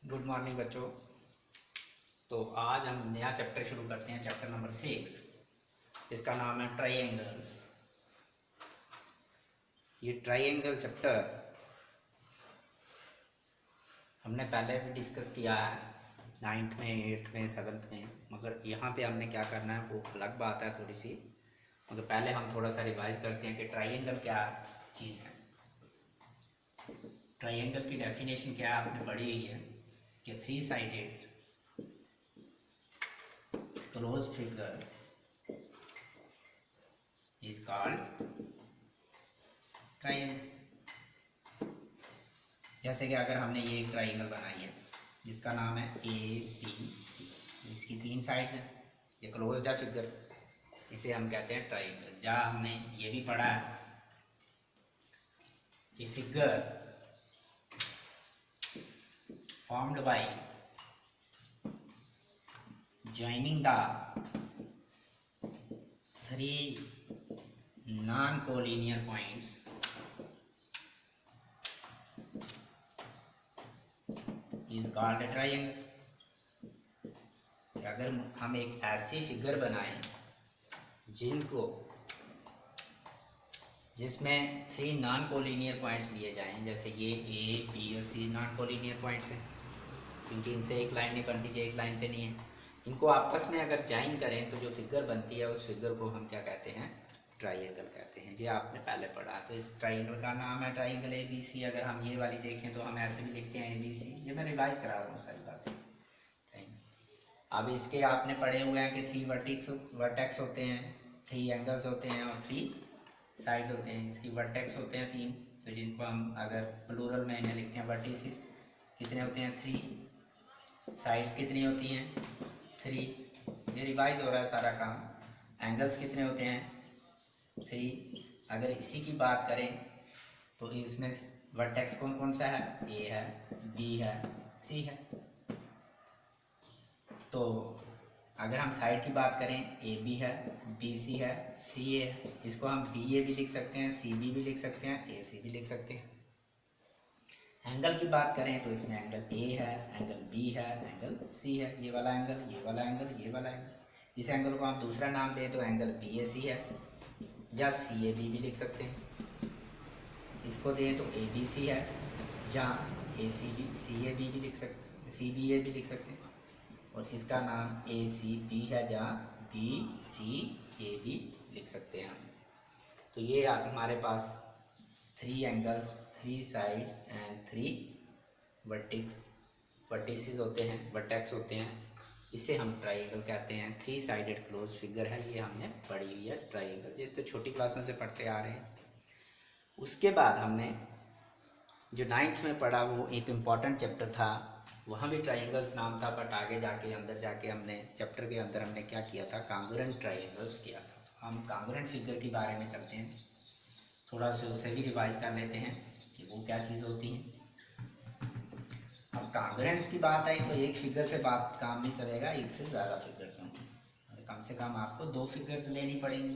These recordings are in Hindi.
गुड मॉर्निंग बच्चों। तो आज हम नया चैप्टर शुरू करते हैं, चैप्टर नंबर 6। इसका नाम है ट्राइंगल्स। ये ट्राइंगल चैप्टर हमने पहले भी डिस्कस किया है 9th में, 8th में, 7th में, मगर यहाँ पे हमने क्या करना है वो अलग बात है थोड़ी सी। मगर पहले हम थोड़ा सा रिवाइज करते हैं कि ट्राइंगल क्या चीज़ है। ट्राइंगल की डेफिनेशन क्या है आपने पढ़ी हुई है कि 3 sided closed figure is called triangle। जैसे कि अगर हमने ये एक ट्राइंगल बनाई है जिसका नाम है ABC, इसकी 3 साइड्स हैं, ये क्लोज्ड है फिगर, इसे हम कहते हैं ट्राइंगल। जहाँ हमने ये भी पढ़ा है कि figure formed by joining the 3 non-collinear points is called a triangle। अगर हम एक ऐसी फिगर बनाएं जिसमें 3 नॉन कोलिनियर पॉइंट्स लिए जाएं, जैसे ये A, B और C नॉन कोलिनियर पॉइंट्स हैं क्योंकि इनसे एक लाइन नहीं बनती, जो एक लाइन पे नहीं है। इनको आपस में अगर ज्वाइन करें तो जो फिगर बनती है उस फिगर को हम क्या कहते हैं, ट्राइंगल कहते हैं। ये आपने पहले पढ़ा। तो इस ट्राइंगल का नाम है ट्राइंगल ABC। अगर हम ये वाली देखें तो हम ऐसे भी लिखते हैं ABC। ये मैं रिवाइज करा रहा हूँ सारी बातें। अब इसके आपने पढ़े हुए हैं कि 3 वर्टेक्स होते हैं, 3 एंगल्स होते हैं और 3 साइड्स होते हैं। इसकी वर्टेक्स होते हैं 3, तो जिनको हम अगर प्लूरल में इन्हें लिखते हैं वर्टिसेस। कितने होते हैं? 3। साइड्स कितनी होती हैं? 3। ये रिवाइज हो रहा है सारा काम। एंगल्स कितने होते हैं? 3। अगर इसी की बात करें तो इसमें वर्टेक्स कौन कौन सा है? A है, B है, C है। तो अगर हम साइड की बात करें, AB है, BC है, CA है। इसको हम BA भी लिख सकते हैं, CB भी लिख सकते हैं, AC भी लिख सकते हैं। एंगल की बात करें तो इसमें एंगल A है, एंगल B है, एंगल C है। ये वाला एंगल, ये वाला एंगल, ये वाला एंगल। इस एंगल को हम दूसरा नाम दें तो एंगल BAC है, या CAB भी लिख सकते हैं। इसको दें तो ABC है, जहाँ ACB, CAB भी लिख सकते, CBA भी लिख सकते हैं। और इसका नाम ACB है, जहाँ BCA भी लिख सकते हैं हम इसे। तो ये हमारे पास 3 एंगल्स, 3 साइड्स एंड 3 वर्टिसेस होते हैं, वर्टेक्स होते हैं। इसे हम ट्राइंगल कहते हैं। 3 साइडेड क्लोज फिगर है, ये हमने पढ़ी हुई है ट्राइंगल। ये तो छोटी क्लासों से पढ़ते आ रहे हैं। उसके बाद हमने जो 9th में पढ़ा वो एक इम्पॉर्टेंट चैप्टर था, वहाँ भी ट्राइंगल्स नाम था, बट आगे जाके अंदर जाके हमने चैप्टर के अंदर हमने क्या किया था, कांग्रुएंट ट्राइंगल्स किया था। तो हम कांग्रुएंट फिगर के बारे में चलते हैं, थोड़ा सा उसे भी रिवाइज कर लेते हैं कि वो क्या चीज़ होती है। अब कांग्रुएंट्स की बात आई तो एक फिगर से बात काम नहीं चलेगा, एक से ज़्यादा फिगर्स होंगे। कम से कम आपको 2 फिगर्स लेनी पड़ेंगी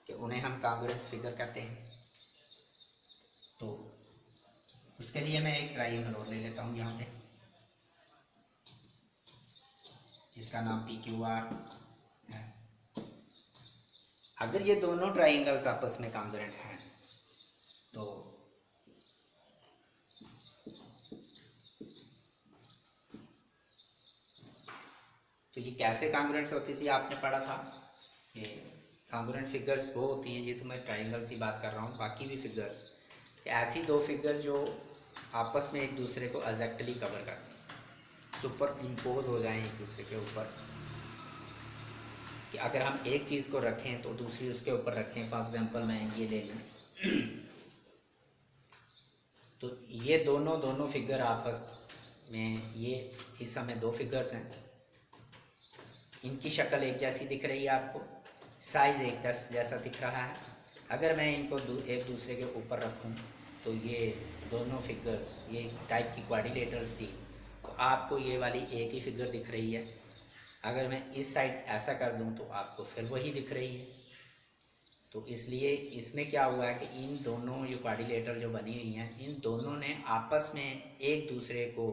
कि उन्हें हम कांग्रुएंट्स फिगर कहते हैं। तो उसके लिए मैं एक ट्राइंगल और ले लेता हूँ यहाँ पे, जिसका नाम PQR है। अगर ये दोनों ट्राइंगल्स आपस में कांग्रुएंट हैं तो ये कैसे कांग्रुएंट्स होती थी आपने पढ़ा था। ये कांग्रुएंट फिगर्स वो होती हैं, ये तो मैं ट्राइंगल की बात कर रहा हूँ, बाकी भी फिगर्स ऐसी 2 फिगर जो आपस में एक दूसरे को एग्जैक्टली कवर करते हैं, सुपर इम्पोज हो जाएं एक दूसरे के ऊपर। कि अगर हम एक चीज़ को रखें तो दूसरी उसके ऊपर रखें। फॉर एग्जांपल मैं ये ले लूँ तो ये दोनों फिगर आपस में, ये इस समय 2 फिगर्स हैं, इनकी शक्ल एक जैसी दिख रही है आपको, साइज़ एक जैसा दिख रहा है। अगर मैं इनको एक दूसरे के ऊपर रखूं तो ये दोनों फिगर्स, ये टाइप की क्वाड्रिलेटरल्स थी, तो आपको ये वाली एक ही फिगर दिख रही है। अगर मैं इस साइड ऐसा कर दूं तो आपको फिर वही दिख रही है। तो इसलिए इसमें क्या हुआ है कि इन दोनों जो क्वाड्रिलेटरल जो बनी हुई हैं, इन दोनों ने आपस में एक दूसरे को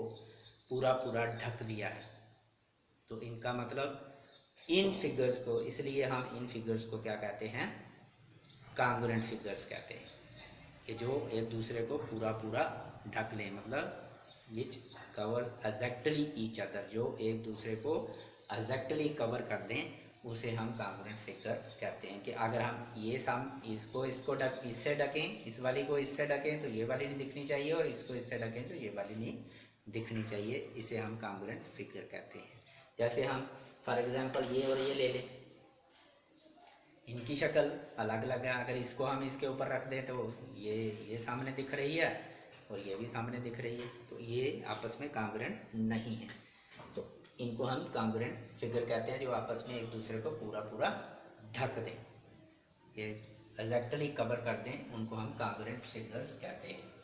पूरा पूरा ढक दिया है। तो इनका मतलब इन फिगर्स को, इसलिए हम इन फिगर्स को क्या कहते हैं, कांग्रुएंट फिगर्स कहते हैं, कि जो एक दूसरे को पूरा पूरा ढक लें, मतलब which covers exactly each other, जो एक दूसरे को एग्जैक्टली कवर कर दें, उसे हम कांग्रुएंट फिगर कहते हैं। कि अगर हम ये इसको ढक इससे ढकें, इस वाली को इससे ढकें तो ये वाली नहीं दिखनी चाहिए, और इसको इससे ढकें तो ये वाली नहीं दिखनी चाहिए, इसे हम कांग्रुएंट फिगर कहते हैं। जैसे हम फॉर एग्जांपल ये और ये ले लें, इनकी शक्ल अलग अलग है, अगर इसको हम इसके ऊपर रख दें तो ये सामने दिख रही है और ये भी सामने दिख रही है, तो ये आपस में कांग्रुएंट नहीं है। तो इनको हम कांग्रुएंट फिगर कहते हैं, जो आपस में एक दूसरे को पूरा पूरा ढक दें, ये एग्जैक्टली कवर कर दें, उनको हम कांग्रुएंट फिगर्स कहते हैं।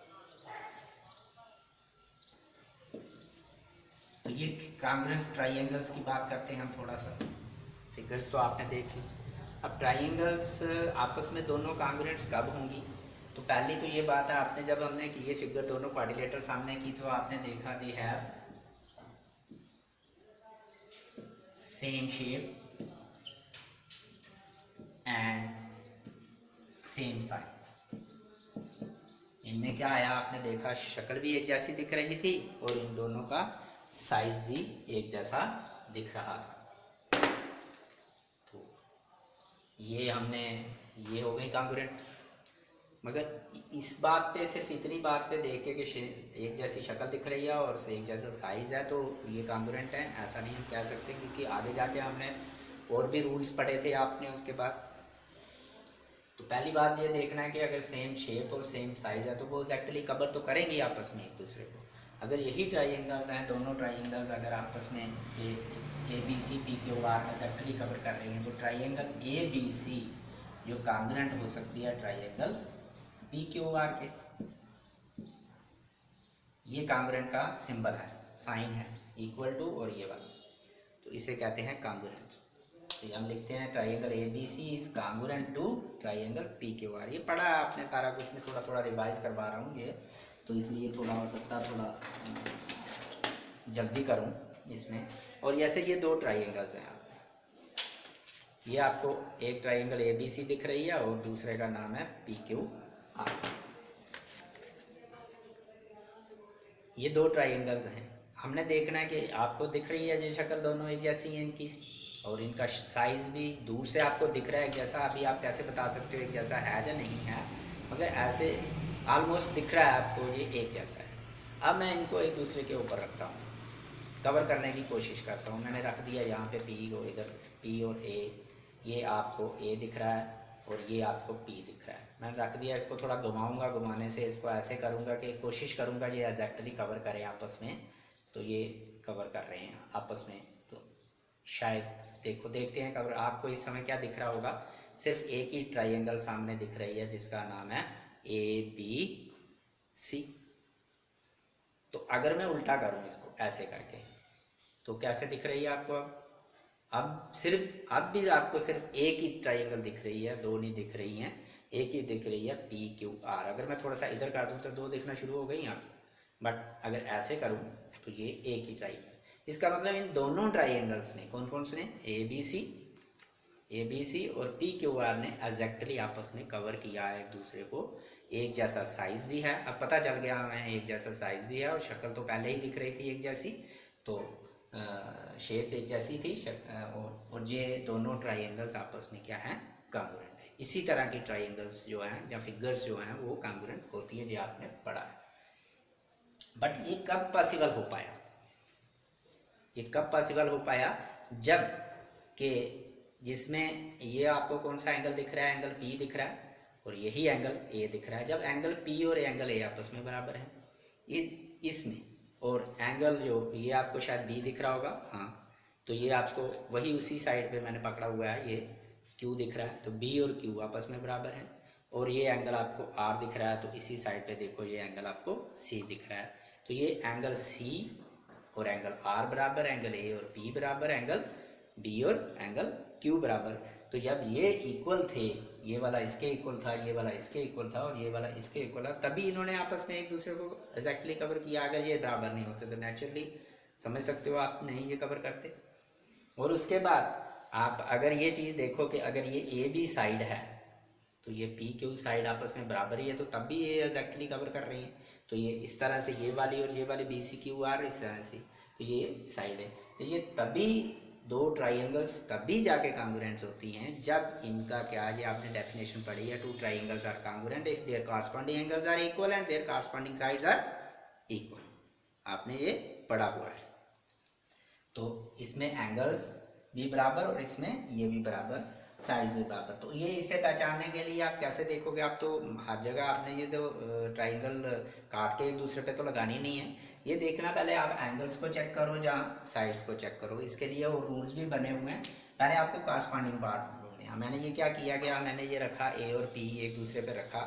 तो ये कांग्रुएंस ट्राइंगल्स की बात करते हैं हम थोड़ा सा। फिगर्स तो आपने देख ली, अब ट्राइंगल्स आपस में दोनों कांग्रुएंट्स कब होंगी। तो पहली तो ये बात है, आपने जब हमने कि ये फिगर दोनों क्वाड्रिलेटरल सामने की, तो आपने देखा दी है same shape and same size. इनमें क्या आया, आपने देखा शक्ल भी एक जैसी दिख रही थी और इन दोनों का साइज भी एक जैसा दिख रहा था। तो ये हो गई कांग्रुएंट। मगर इस बात पे, सिर्फ इतनी बात पे देख के कि एक जैसी शक्ल दिख रही है और एक जैसा साइज़ है तो ये कांग्रुएंट है, ऐसा नहीं हम कह सकते, क्योंकि आगे जाके हमने और भी रूल्स पढ़े थे आपने उसके बाद। तो पहली बात ये देखना है कि अगर सेम शेप और सेम साइज़ है तो वो एक्चुअली कवर तो करेंगे आपस में एक दूसरे को। अगर यही ट्राइंगल्स हैं, दोनों ट्राइंगल्स अगर आपस में A B C P Q R actually cover कर रहे हैं, तो ट्राइंगल ए बी सी जो कांग्रुएंट हो सकती है ट्राइंगल पी क्यू आर के, ये कांग्रुएंट का सिंबल है, साइन है, इक्वल टू और ये वाला, तो इसे कहते हैं कांग्रुएंट। तो हम लिखते हैं triangle A B C is congruent to triangle P Q R. ये पढ़ा है आपने सारा कुछ, मैं थोड़ा थोड़ा रिवाइज करवा रहा हूँ ये, तो इसलिए थोड़ा हो सकता है थोड़ा जल्दी करूँ इसमें। और जैसे ये दो ट्राइंगल्स हैं, ये आपको एक ट्राइंगल ए बी सी दिख रही है और दूसरे का नाम है पी क्यू आर। ये दो ट्राइंगल्स हैं, हमने देखना है कि आपको दिख रही है ये शक्ल दोनों एक जैसी हैं इनकी, और इनका साइज़ भी दूर से आपको दिख रहा है एक जैसा। अभी आप कैसे बता सकते हो एक जैसा है या नहीं है, मगर ऐसे ऑलमोस्ट दिख रहा है आपको ये एक जैसा है। अब मैं इनको एक दूसरे के ऊपर रखता हूँ, कवर करने की कोशिश करता हूँ। मैंने रख दिया यहाँ पे पी को, इधर पी और ए, ये आपको ए दिख रहा है और ये आपको पी दिख रहा है। मैंने रख दिया, इसको थोड़ा घुमाऊँगा, घुमाने से इसको ऐसे करूँगा कि कोशिश करूँगा ये एग्जैक्टली कवर करें आपस में। तो ये कवर कर रहे हैं आपस में, तो शायद देखते हैं कवर। आपको इस समय क्या दिख रहा होगा, सिर्फ एक ही ट्राइंगल सामने दिख रही है जिसका नाम है ए बी सी। तो अगर मैं उल्टा करूं इसको ऐसे करके, तो कैसे दिख रही है आपको? अब भी आपको सिर्फ एक ही ट्राइंगल दिख रही है, दो नहीं दिख रही हैं, एक ही दिख रही है पी क्यू आर। अगर मैं थोड़ा सा इधर कर दूं तो दो दिखना शुरू हो गई आप, बट अगर ऐसे करूं तो ये एक ही ट्राइंगल। इसका मतलब इन दोनों ट्राइंगल्स ने, कौन कौन से ने, ए बी सी और पी क्यू आर ने एग्जैक्टली आपस में कवर किया है एक दूसरे को। एक जैसा साइज़ भी है, अब पता चल गया हमें एक जैसा साइज़ भी है, और शक्ल तो पहले ही दिख रही थी एक जैसी, तो शेप एक जैसी थी, और ये दोनों ट्राइंगल्स आपस में क्या है, कांग्रुएंट है। इसी तरह की ट्राइंगल्स जो हैं या फिगर्स जो हैं वो कांग्रुएंट होती है, जो आपने पढ़ा है। बट ये कब पॉसिबल हो पाया? ये कब पॉसिबल हो पाया? जब कि जिसमें ये आपको कौन सा एंगल दिख रहा है, एंगल पी दिख रहा है, और यही एंगल ए दिख रहा है। जब एंगल पी और एंगल ए आपस में बराबर है इसमें, और एंगल जो ये आपको शायद बी दिख रहा होगा, हाँ, तो ये आपको वही उसी साइड पे मैंने पकड़ा हुआ है, ये क्यू दिख रहा है, तो बी और क्यू आपस में बराबर है। और ये एंगल आपको आर दिख रहा है, तो इसी साइड पे देखो ये एंगल आपको सी दिख रहा है। तो ये एंगल सी और एंगल आर बराबर, एंगल ए और पी बराबर, एंगल बी और एंगल क्यू बराबर। तो जब ये इक्वल थे, ये वाला इसके इक्वल था, ये वाला इसके इक्वल था, और ये वाला इसके इक्वल था, तभी इन्होंने आपस में एक दूसरे को एग्जैक्टली कवर किया। अगर ये बराबर नहीं होते तो नेचुरली समझ सकते हो आप नहीं ये कवर करते। और उसके बाद आप अगर ये चीज़ देखो कि अगर ये ए बी साइड है तो ये पी क्यू साइड आपस में बराबर ही है, तो तब भी ये एग्जैक्टली कवर कर रही है। तो ये इस तरह से ये वाली और ये वाली बी सी क्यू आर इस तरह से, तो ये साइड है। तो ये तभी दो ट्राइंगल्स तभी जाके कांग्रुएंट्स होती हैं जब इनका क्या, ये आपने डेफिनेशन पढ़ी है, two triangles are congruent if their corresponding angles are equal and their corresponding sides are equal. आपने ये पढ़ा हुआ है। तो इसमें एंगल्स भी बराबर और इसमें ये भी बराबर, साइड भी बराबर। तो ये इसे पहचानने के लिए आप कैसे देखोगे, आप तो हर जगह आपने ये तो ट्राइंगल काट के एक दूसरे पे तो लगानी नहीं है, ये देखना पहले आप एंगल्स को चेक करो जहाँ साइड्स को चेक करो। इसके लिए वो रूल्स भी बने हुए हैं। पहले आपको कॉरस्पॉन्डिंग पार्ट ढूंढने हैं। मैंने ये क्या किया कि मैंने ये रखा ए और पी एक दूसरे पे रखा,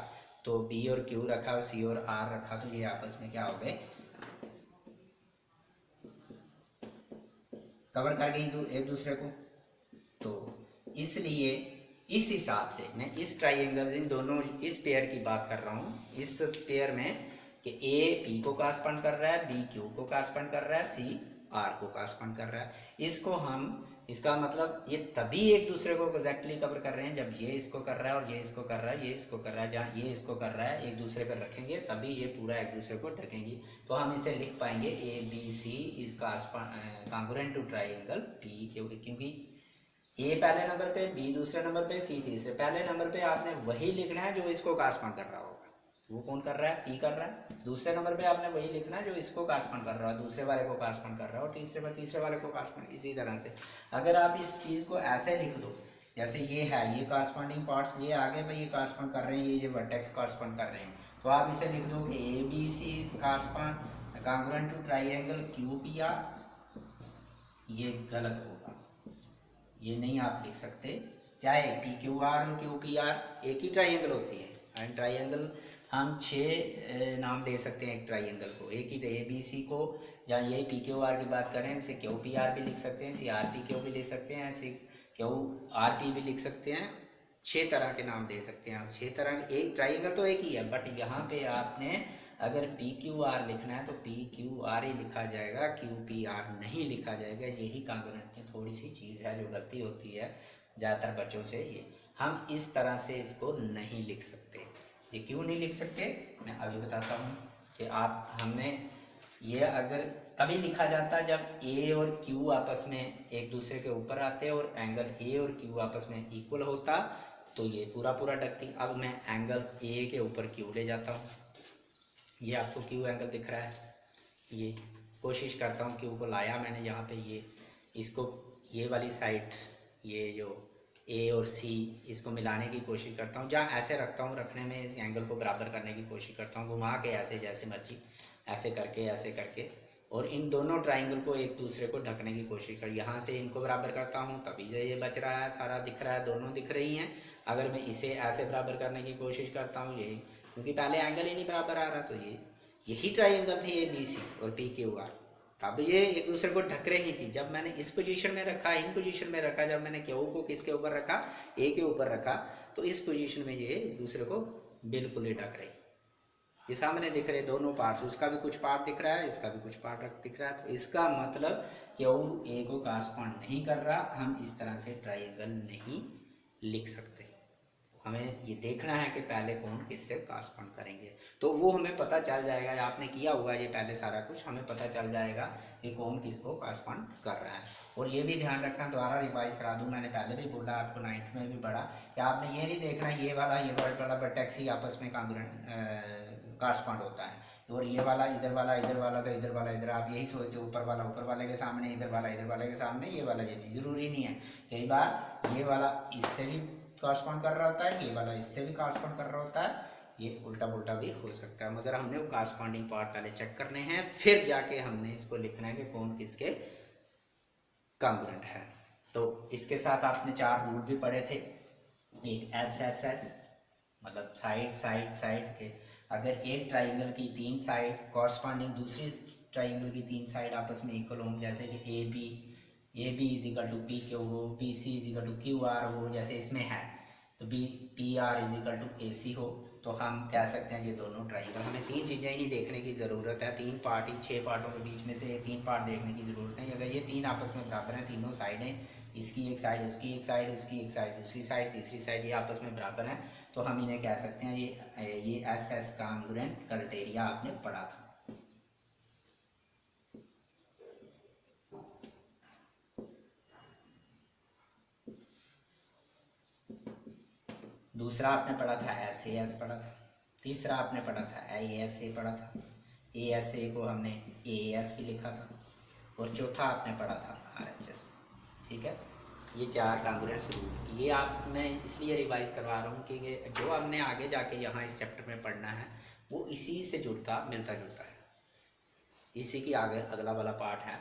तो बी और क्यू रखा और सी और आर रखा, तो ये आपस में क्या हो गए, कवर कर गई एक दूसरे को। तो इसलिए इस हिसाब से मैं इस ट्राइंगल इन दोनों इस पेयर की बात कर रहा हूँ, इस पेयर में कि ए पी को कॉरस्पॉन्ड कर रहा है, बी क्यू को कॉरस्पॉन्ड कर रहा है, सी आर को कॉरस्पॉन्ड कर रहा है। इसको हम, इसका मतलब ये तभी एक दूसरे को एग्जैक्टली कवर कर रहे हैं जब ये इसको कर रहा है और ये इसको कर रहा है, ये इसको कर रहा है, जहाँ ये इसको कर रहा है एक दूसरे पर रखेंगे तभी ये पूरा एक दूसरे को ढकेंगी। तो हम इसे लिख पाएंगे A B C is congruent to triangle P Q, क्योंकि ए पहले नंबर पे, बी दूसरे नंबर पे, सी तीसरे। पहले नंबर पे आपने वही लिखना है जो इसको कॉरस्पॉन्ड कर रहा होगा। वो कौन कर रहा है, पी कर रहा है। दूसरे नंबर पे आपने वही लिखना है जो इसको कॉरस्पॉन्ड कर रहा है, दूसरे वाले को कॉरस्पॉन्ड कर रहा है, और तीसरे पर तीसरे वाले को कॉरस्पॉन्ड। इसी तरह से अगर आप इस चीज़ को ऐसे लिख दो, जैसे ये है, ये कॉरस्पॉन्डिंग पार्ट्स ये आगे भाई ये कॉरस्पॉन्ड कर रहे हैं, ये वर्टेक्स कॉरस्पॉन्ड कर रहे हैं, तो आप इसे लिख दो कि A B C is correspond congruent to triangle Q P R. ये गलत होगा, ये नहीं आप लिख सकते। चाहे पी क्यू आर और क्यू पी आर एक ही ट्राइंगल होती है। एंड ट्राइंगल हम 6 नाम दे सकते हैं एक ट्राइंगल को, एक ही ए बी सी को, या ये पी क्यू आर की बात करें इसे क्यू पी आर भी लिख सकते हैं, सी आर पी क्यू भी लिख सकते हैं, सी क्यू आर पी भी लिख सकते हैं। 6 तरह के नाम दे सकते हैं आप। 6 तरह के, एक ट्राइंगल तो एक ही है, बट यहाँ पे आपने अगर पी क्यू आर लिखना है तो पी क्यू आर ही लिखा जाएगा, क्यू पी आर नहीं लिखा जाएगा। यही कॉन्ग्रुएंट की थोड़ी सी चीज़ है जो गलती होती है ज़्यादातर बच्चों से। ये हम इस तरह से इसको नहीं लिख सकते। ये क्यों नहीं लिख सकते मैं अभी बताता हूँ कि आप, हमने ये अगर तभी लिखा जाता जब ए और क्यू आपस में एक दूसरे के ऊपर आते और एंगल ए और क्यू आपस में इक्वल होता, तो ये पूरा पूरा ढकती। अब मैं एंगल ए के ऊपर क्यू ले जाता हूँ, ये आपको क्यू एंगल दिख रहा है, ये कोशिश करता हूँ क्यू को लाया मैंने यहाँ पे, ये इसको, ये वाली साइड, ये जो ए और सी इसको मिलाने की कोशिश करता हूँ, जहाँ ऐसे रखता हूँ, रखने में इस एंगल को बराबर करने की कोशिश करता हूँ, घुमा के ऐसे जैसे मर्जी, ऐसे करके, और इन दोनों ट्राइंगल को एक दूसरे को ढकने की कोशिश कर, यहाँ से इनको बराबर करता हूँ तभी ये बच रहा है, सारा दिख रहा है, दोनों दिख रही हैं। अगर मैं इसे ऐसे बराबर करने की कोशिश करता हूँ, यही क्योंकि पहले एंगल ही नहीं बराबर आ रहा, तो ये यही ट्राइंगल थी ए बी सी और पी क्यू आर, तब ये एक दूसरे को ढक रही थी। जब मैंने इस पोजीशन में रखा, इन पोजीशन में रखा, जब मैंने क्यू को किसके ऊपर रखा, ए के ऊपर रखा, तो इस पोजीशन में ये एक दूसरे को बिल्कुल ही ढक रही। ये सामने दिख रहे दोनों पार्ट्स, उसका भी कुछ पार्ट दिख रहा है, इसका भी कुछ पार्ट दिख रहा है, तो इसका मतलब क्यू ए को कॉरस्पॉन्ड नहीं कर रहा। हम इस तरह से ट्राइंगल नहीं लिख सकते। हमें ये देखना है कि पहले कौन किससे कॉरस्पॉन्ड करेंगे, तो वो हमें पता चल जाएगा। आपने किया हुआ है ये पहले सारा कुछ, हमें पता चल जाएगा कि कौन किसको कॉरस्पॉन्ड कर रहा है। और ये भी ध्यान रखना, दोबारा रिवाइज करा दूँ, मैंने पहले भी बोला, आपको 9th में भी पढ़ा कि आपने ये नहीं देखना ये वाला वर्टेक्स ही आपस में कॉरस्पॉन्ड होता है, और ये वाला इधर वाला तो इधर वाला इधर, आप यही सोचते हो ऊपर वाला ऊपर वाले के सामने, इधर वाले के सामने, ये वाला ये नहीं, ज़रूरी नहीं है। कई बार ये वाला इससे भी कॉरस्पॉन्ड कर रहा होता है, ये वाला इससे भी कॉरस्पॉन्ड कर रहा होता है, ये उल्टा पुल्टा भी हो सकता है, मगर हमने वो कॉरस्पॉन्डिंग पार्ट पहले चेक करने हैं, फिर जाके हमने इसको लिखना है कि कौन किसके कॉन्ग्रुएंट है। तो इसके साथ आपने 4 रूल भी पढ़े थे। एक एस मतलब साइड के, अगर एक ट्राइंगल की 3 साइड कॉरस्पॉन्डिंग दूसरी ट्राइंगल की 3 साइड आपस में इक्वल हों, जैसे कि A B is equal to P Q हो, B C is equal to Q R हो, जैसे इसमें है, तो B R is equal to A C हो, तो हम कह सकते हैं ये दोनों ट्राइंगल। हमें तीन चीज़ें ही देखने की ज़रूरत है, तीन पार्ट ही, 6 पार्टों के बीच में से ये तीन पार्ट देखने की ज़रूरत है। अगर ये तीन आपस में बराबर हैं, तीनों साइडें, इसकी एक साइड, उसकी एक साइड, उसकी एक साइड, दूसरी साइड, तीसरी साइड, ये आपस में बराबर हैं, तो हम इन्हें कह सकते हैं ये एस एस कांग्रुएंट क्राइटेरिया आपने पढ़ा था। दूसरा आपने पढ़ा था एस ए एस पढ़ा था, तीसरा आपने पढ़ा था ए एस ए पढ़ा था, ए एस ए को हमने ए एस भी लिखा था, और चौथा आपने पढ़ा था आर एच एस। ठीक है, ये 4 कांग्रुएंस रूल। ये आप मैं इसलिए रिवाइज करवा रहा हूँ कि जो हमने आगे जाके यहाँ इस चैप्टर में पढ़ना है वो इसी से मिलता जुलता है, इसी की आगे अगला वाला पार्ट है,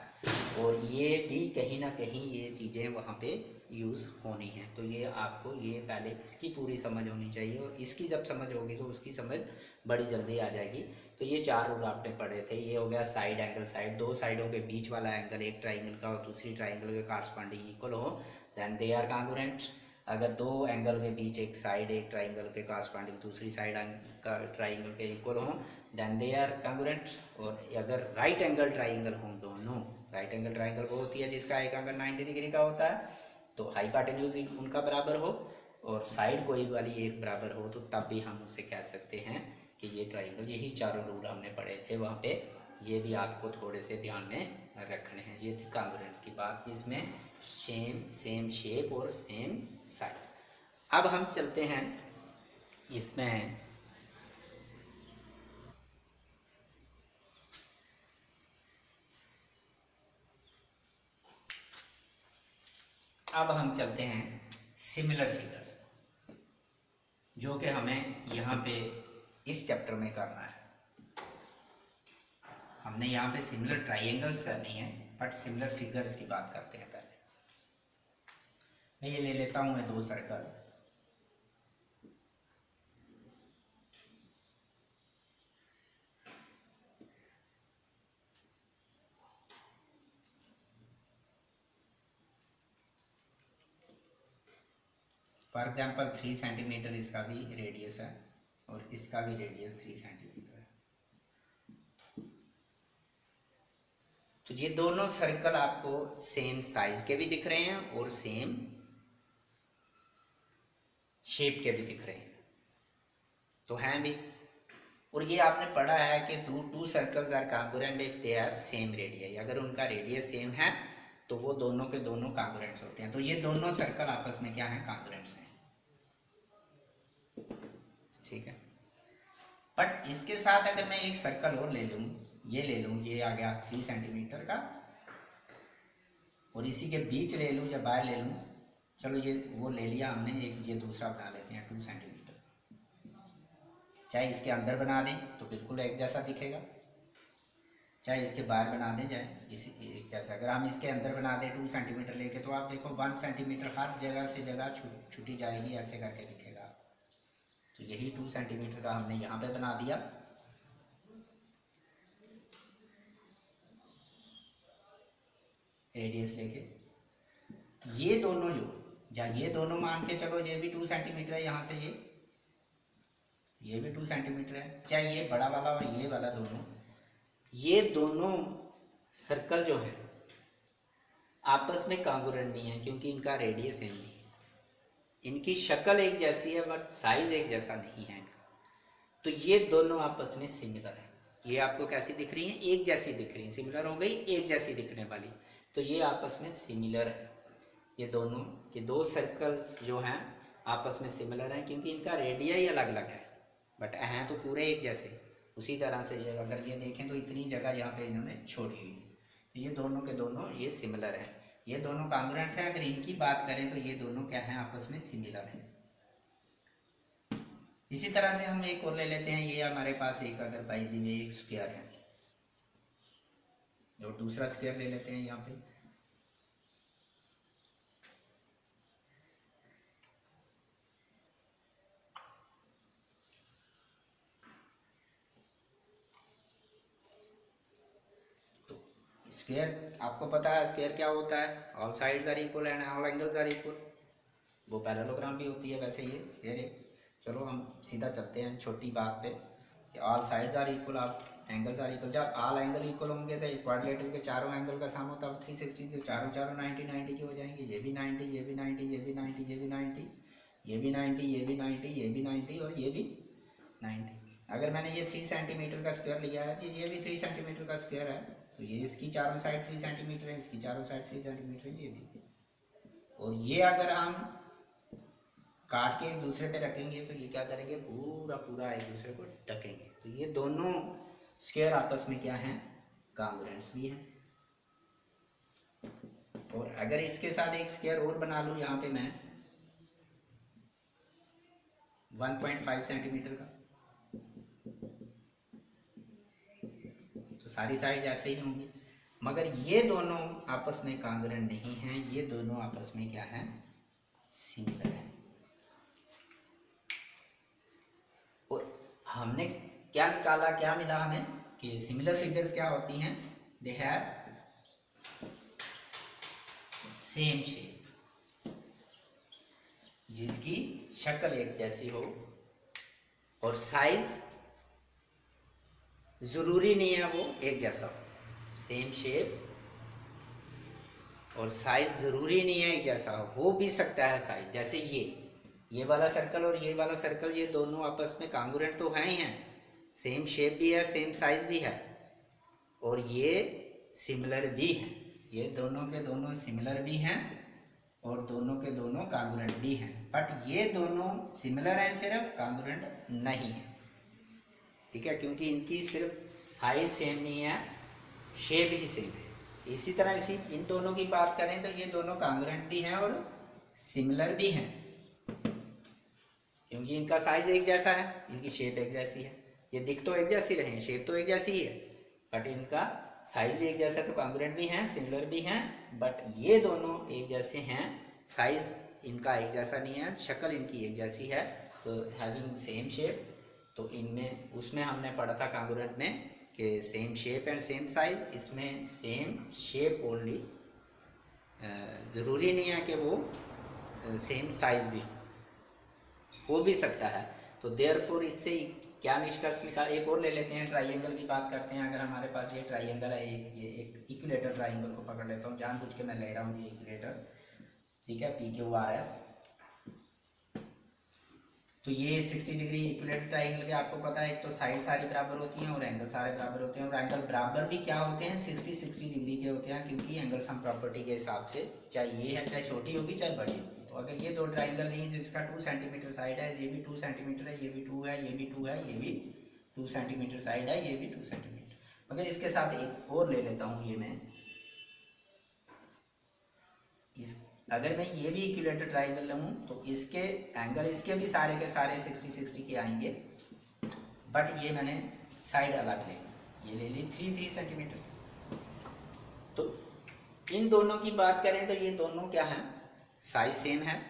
और ये भी कहीं ना कहीं ये चीज़ें वहाँ पे यूज़ होनी है। तो ये आपको ये पहले इसकी पूरी समझ होनी चाहिए, और इसकी जब समझ होगी तो उसकी समझ बड़ी जल्दी आ जाएगी। तो ये 4 रूल आपने पढ़े थे। ये हो गया साइड एंगल, साइड, दो साइडों के बीच वाला एंगल एक ट्राइंगल का और दूसरी ट्राइंगल के कॉरस्पॉन्डिंग इक्वल हो, देन दे आर कांग्रुएंट। अगर दो एंगल के बीच एक साइड एक ट्राइंगल के कॉरस्पॉन्डिंग दूसरी साइड ट्राइंगल के इक्वल हो, देन दे आर कांग्रुएंट। और अगर राइट एंगल ट्राइंगल हों दोनों, राइट एंगल ट्राइंगल वो होती है जिसका एक एंगल 90 डिग्री का होता है, तो हाइपोटेन्यूज उनका बराबर हो और साइड कोई वाली एक बराबर हो, तो तब भी हम उसे कह सकते हैं कि ये ट्राइंगल। यही चारों रूल हमने पढ़े थे वहाँ पे, ये भी आपको थोड़े से ध्यान में रखने हैं। ये थी कांग्रुएंस की बात, जिसमें सेम शेप और सेम साइज। अब हम चलते हैं इसमें, अब हम चलते हैं सिमिलर फिगर्स, जो कि हमें यहाँ पे इस चैप्टर में करना है। हमने यहाँ पे सिमिलर ट्राइंगल्स करनी है, बट सिमिलर फिगर्स की बात करते हैं। पहले मैं ये ले लेता हूँ, मैं 2 सर्कल, फॉर एग्जाम्पल 3 सेंटीमीटर इसका भी रेडियस है और इसका भी रेडियस 3 सेंटीमीटर है। तो ये दोनों सर्कल आपको सेम साइज के भी दिख रहे हैं और सेम शेप के भी दिख रहे हैं, तो हैं भी। और ये आपने पढ़ा है कि two circles are congruent if they have same radius. अगर उनका रेडियस सेम है तो वो दोनों के दोनों कांग्रुएंट्स होते हैं। तो ये दोनों सर्कल आपस में क्या हैं, कांग्रुएंट्स हैं। ठीक है, बट इसके साथ अगर मैं एक सर्कल और ले लूँ, ये ले लूँ, ये आ गया 3 सेंटीमीटर का, और इसी के बीच ले लूँ या बाहर ले लूँ, चलो ये वो ले लिया हमने, एक ये दूसरा बना लेते हैं 2 सेंटीमीटर का। चाहे इसके अंदर बना दें तो बिल्कुल एक जैसा दिखेगा, चाहे इसके बाहर बना दें चाहे इसी एक जैसा। अगर हम इसके अंदर बना दें 2 सेंटीमीटर लेके, तो आप देखो 1 सेंटीमीटर हर जगह से जगह छुटी जाएगी, ऐसे करके दिखेगा। तो यही 2 सेंटीमीटर का हमने यहाँ पे बना दिया। रेडियस लेके ये दोनों ये दोनों मान के चलो, ये भी 2 सेंटीमीटर है, यहाँ से ये भी 2 सेंटीमीटर है, चाहे ये बड़ा वाला और ये वाला ये दोनों सर्कल जो है आपस में कांग्रुएंट नहीं है, क्योंकि इनका रेडियस सेम नहीं है। इनकी शक्ल एक जैसी है बट साइज एक जैसा नहीं है इनका। तो ये दोनों आपस में सिमिलर है। ये आपको कैसी दिख रही है, एक जैसी दिख रही है, सिमिलर हो गई, एक जैसी दिखने वाली। तो ये आपस में सिमिलर है। ये दोनों के 2 सर्कल्स जो हैं आपस में सिमिलर हैं, क्योंकि इनका रेडिया ही अलग अलग है, बट हैं तो पूरे एक जैसे। उसी तरह से ये अगर ये देखें तो इतनी जगह यहाँ पे इन्होंने छोड़ी हुई है। तो ये दोनों के दोनों ये सिमिलर हैं, ये दोनों कांग्रुएंट्स हैं। अगर इनकी बात करें तो ये दोनों क्या हैं, आपस में सिमिलर हैं। इसी तरह से हम एक और ले लेते हैं। ये हमारे पास एक अगर बाई दी में एक स्क्वायर है, और दूसरा स्क्वायर ले लेते हैं यहाँ पे। स्क्वायर आपको पता है स्क्वायर क्या होता है, all sides are equal and all angles are equal. वो पैरेललोग्राम भी होती है वैसे, ये स्क्वायर एक चलो हम सीधा चलते हैं छोटी बात पे कि all sides are equal, all angles are equal. जब ऑल एंगल इक्वल होंगे तो क्वाड्रिलेटरल के चारों एंगल का सम होता है 360 के चारों 90 90 के हो जाएंगे। ये भी 90, ये भी 90, ये भी 90, ये भी 90, ये भी 90, ये भी 90, ये भी 90 और ये भी 90। अगर मैंने ये 3 सेंटीमीटर का स्क्वायर लिया है तो ये भी 3 सेंटीमीटर का स्क्वायर है, तो ये इसकी चारों साइड 3 सेंटीमीटर है, इसकी चारों साइड 3 सेंटीमीटर है, ये भी। और ये अगर हम काट के एक दूसरे पे रखेंगे तो ये क्या करेंगे, पूरा पूरा एक दूसरे को ढकेंगे। तो ये दोनों स्क्वायर आपस में क्या हैं, कांग्रुएंट्स भी हैं। और अगर इसके साथ एक स्क्वायर और बना लूँ यहाँ पे मैं 1.5 सेंटीमीटर का, तो सारी साइड ऐसे ही होंगी। मगर ये दोनों आपस में कांग्रुएंट नहीं हैं, ये दोनों आपस में क्या है, सिमिलर है। और हमने क्या निकाला, क्या मिला हमें कि सिमिलर फिगर्स क्या होती हैं, दे हैव सेम शेप, जिसकी शक्ल एक जैसी हो और साइज जरूरी नहीं है वो एक जैसा हो। सेम शेप और साइज जरूरी नहीं है एक जैसा हो भी सकता है साइज। जैसे ये वाला सर्कल और ये वाला सर्कल, ये दोनों आपस में कांग्रुएंट तो हैं ही हैं, सेम शेप भी है, सेम साइज भी है, और ये सिमिलर भी हैं। ये दोनों के दोनों सिमिलर भी हैं और दोनों के दोनों कांग्रुएंट भी हैं। बट ये दोनों सिमिलर हैं, सिर्फ कांग्रुएंट नहीं है। ठीक है, क्योंकि इनकी सिर्फ साइज सेम नहीं है, शेप ही सेम है। इसी तरह इन दोनों की बात करें तो ये दोनों कांग्रुएंट भी हैं और सिमिलर भी हैं, क्योंकि इनका साइज एक जैसा है, इनकी शेप एक जैसी है। ये दिख तो एक जैसी रहे हैं, शेप तो एक जैसी ही है, बट इनका साइज भी एक जैसा है, तो कांग्रुएंट भी हैं, सिमिलर भी हैं। बट ये दोनों एक जैसे हैं, साइज इनका एक जैसा नहीं है, शक्ल इनकी एक जैसी है, तो हैविंग सेम शेप। तो इनमें उसमें हमने पढ़ा था कांग्रुएंट में कि same shape and same size, इसमें सेम शेप ओनली, ज़रूरी नहीं है कि वो सेम साइज भी हो भी सकता है। तो देयरफॉर इससे क्या निष्कर्ष निकाल, एक और ले लेते हैं, ट्राइंगल की बात करते हैं। अगर हमारे पास ये ट्राइंगल है, ये एक इक्विलेटर ट्राइंगल को पकड़ लेता हूँ, जानबूझ के मैं ले रहा हूँ ये इक्विलेटर, ठीक है, PQRS। तो ये 60 डिग्री इक्विलेटर ट्राइंगल के आपको पता है, एक तो साइड सारी बराबर होती हैं और एंगल सारे बराबर होते हैं। और एंगल बराबर भी क्या होते हैं, 60 डिग्री के होते हैं, क्योंकि एंगल सम प्रॉपर्टी के हिसाब से चाहे ये है, चाहे छोटी होगी चाहे बड़ी होगी। तो अगर ये दो ट्राइंगल नहीं है तो इसका 2 सेंटीमीटर साइड है, ये भी 2 सेंटीमीटर है, ये भी 2 है, ये भी 2 है, ये भी 2 सेंटीमीटर साइड है, ये भी 2 सेंटीमीटर। मगर इसके साथ एक और ले लेता हूँ, ये मैं अगर मैं ये भी इक्विलेटर ट्राइंगल लूँ तो इसके एंगल इसके भी सारे के सारे 60 के आएंगे, बट ये मैंने साइड अलग ले ली, ये ले ली 3 सेंटीमीटर। तो इन दोनों की बात करें तो ये दोनों क्या हैं, साइज सेम है,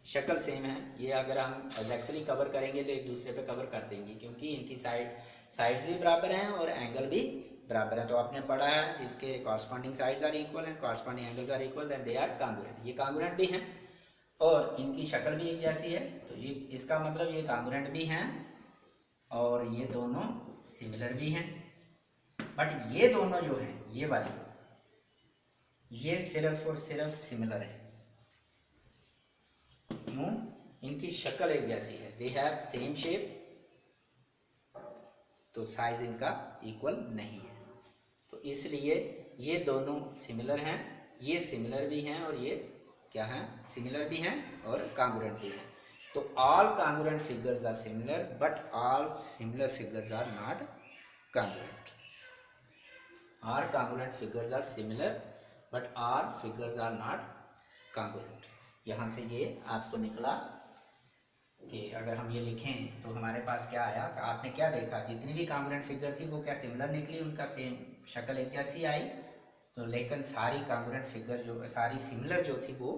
शक्ल सेम है। ये अगर हम एक्चुअली कवर करेंगे तो एक दूसरे पे कवर कर देंगे, क्योंकि इनकी साइड्स भी बराबर हैं और एंगल भी बराबर है। तो आपने पढ़ा है इसके corresponding sides are equal and corresponding angles are equal, then they are congruent. ये कांग्रुएंट भी हैं और इनकी शक्ल भी एक जैसी है, तो ये इसका मतलब ये कांग्रुएंट भी हैं और ये दोनों सिमिलर भी हैं। बट ये दोनों जो हैं, ये वाली, ये सिर्फ और सिर्फ सिमिलर है। क्यों? इनकी शक्ल एक जैसी है, दे हैव सेम शेप, तो साइज इनका इक्वल नहीं है। तो इसलिए ये दोनों सिमिलर हैं, ये सिमिलर भी हैं और ये क्या हैं, सिमिलर भी हैं और कांग्रुएंट भी हैं। तो all congruent figures are similar but all similar figures are not congruent. All congruent figures are similar but all figures are not congruent. यहाँ से ये आपको निकला कि अगर हम ये लिखें तो हमारे पास क्या आया, कि आपने क्या देखा, जितनी भी कांग्रुएंट फिगर थी वो क्या सिमिलर निकली, उनका सेम शक्ल एक जैसी आई। तो लेकिन सारी कांग्रुएंट फिगर जो सारी सिमिलर जो थी वो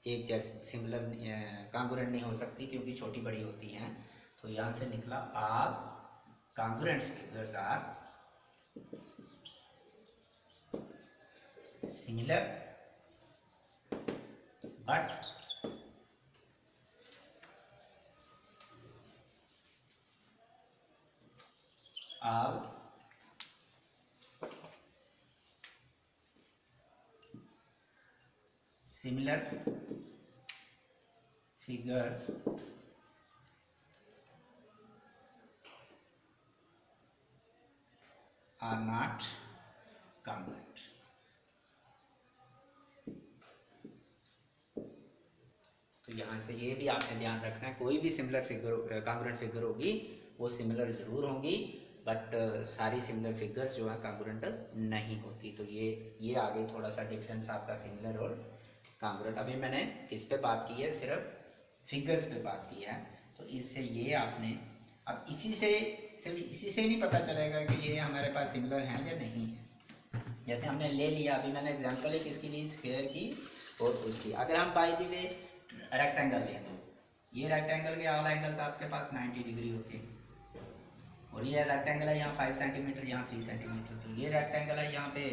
एक जैसी सिमिलर कांग्रुएंट नहीं हो सकती, क्योंकि छोटी बड़ी होती हैं। तो यहाँ से निकला all congruent figures are similar but all similar figures are not congruent. तो यहाँ से ये भी आपने ध्यान रखना है, कोई भी सिमिलर फिगर कॉन्ग्रुएंट फिगर होगी वो सिमिलर ज़रूर होंगी, बट सारी सिमिलर फिगर्स जो है कॉन्ग्रुएंट नहीं होती। तो ये आगे थोड़ा सा डिफरेंस आपका सिमिलर और कॉन्ग्रुएंट। अभी मैंने किस पे बात की है, सिर्फ फिगर्स पे बात की है। तो इससे ये आपने अब इसी से सिर्फ इसी से नहीं पता चलेगा कि ये हमारे पास सिमिलर हैं या नहीं है। जैसे हमने ले लिया, अभी मैंने एग्जांपल एक इसके लिए स्क्वायर की और उसकी, अगर हम बाय द वे रेक्टेंगल लें तो ये रेक्टेंगल के ऑल एंगल्स आपके पास 90 डिग्री होते हैं, और ये रेक्टेंगल है यहाँ 5 सेंटीमीटर, यहाँ 3 सेंटीमीटर। तो ये रेक्टेंगल है यहाँ पे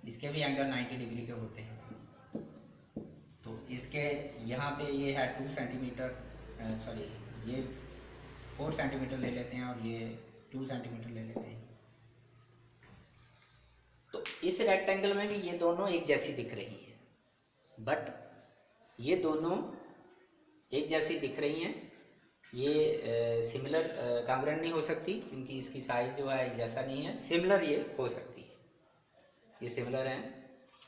इसके भी एंगल 90 डिग्री के होते हैं। तो इसके यहाँ पे ये है 2 सेंटीमीटर, सॉरी ये 4 सेंटीमीटर ले लेते हैं और ये 2 सेंटीमीटर ले लेते हैं। तो इस रेक्टेंगल में भी ये दोनों एक जैसी दिख रही हैं, बट ये दोनों एक जैसी दिख रही हैं, ये सिमिलर कॉन्ग्रुएंट नहीं हो सकती क्योंकि इसकी साइज़ जो है एक जैसा नहीं है। सिमिलर ये हो सकती है, ये सिमिलर हैं।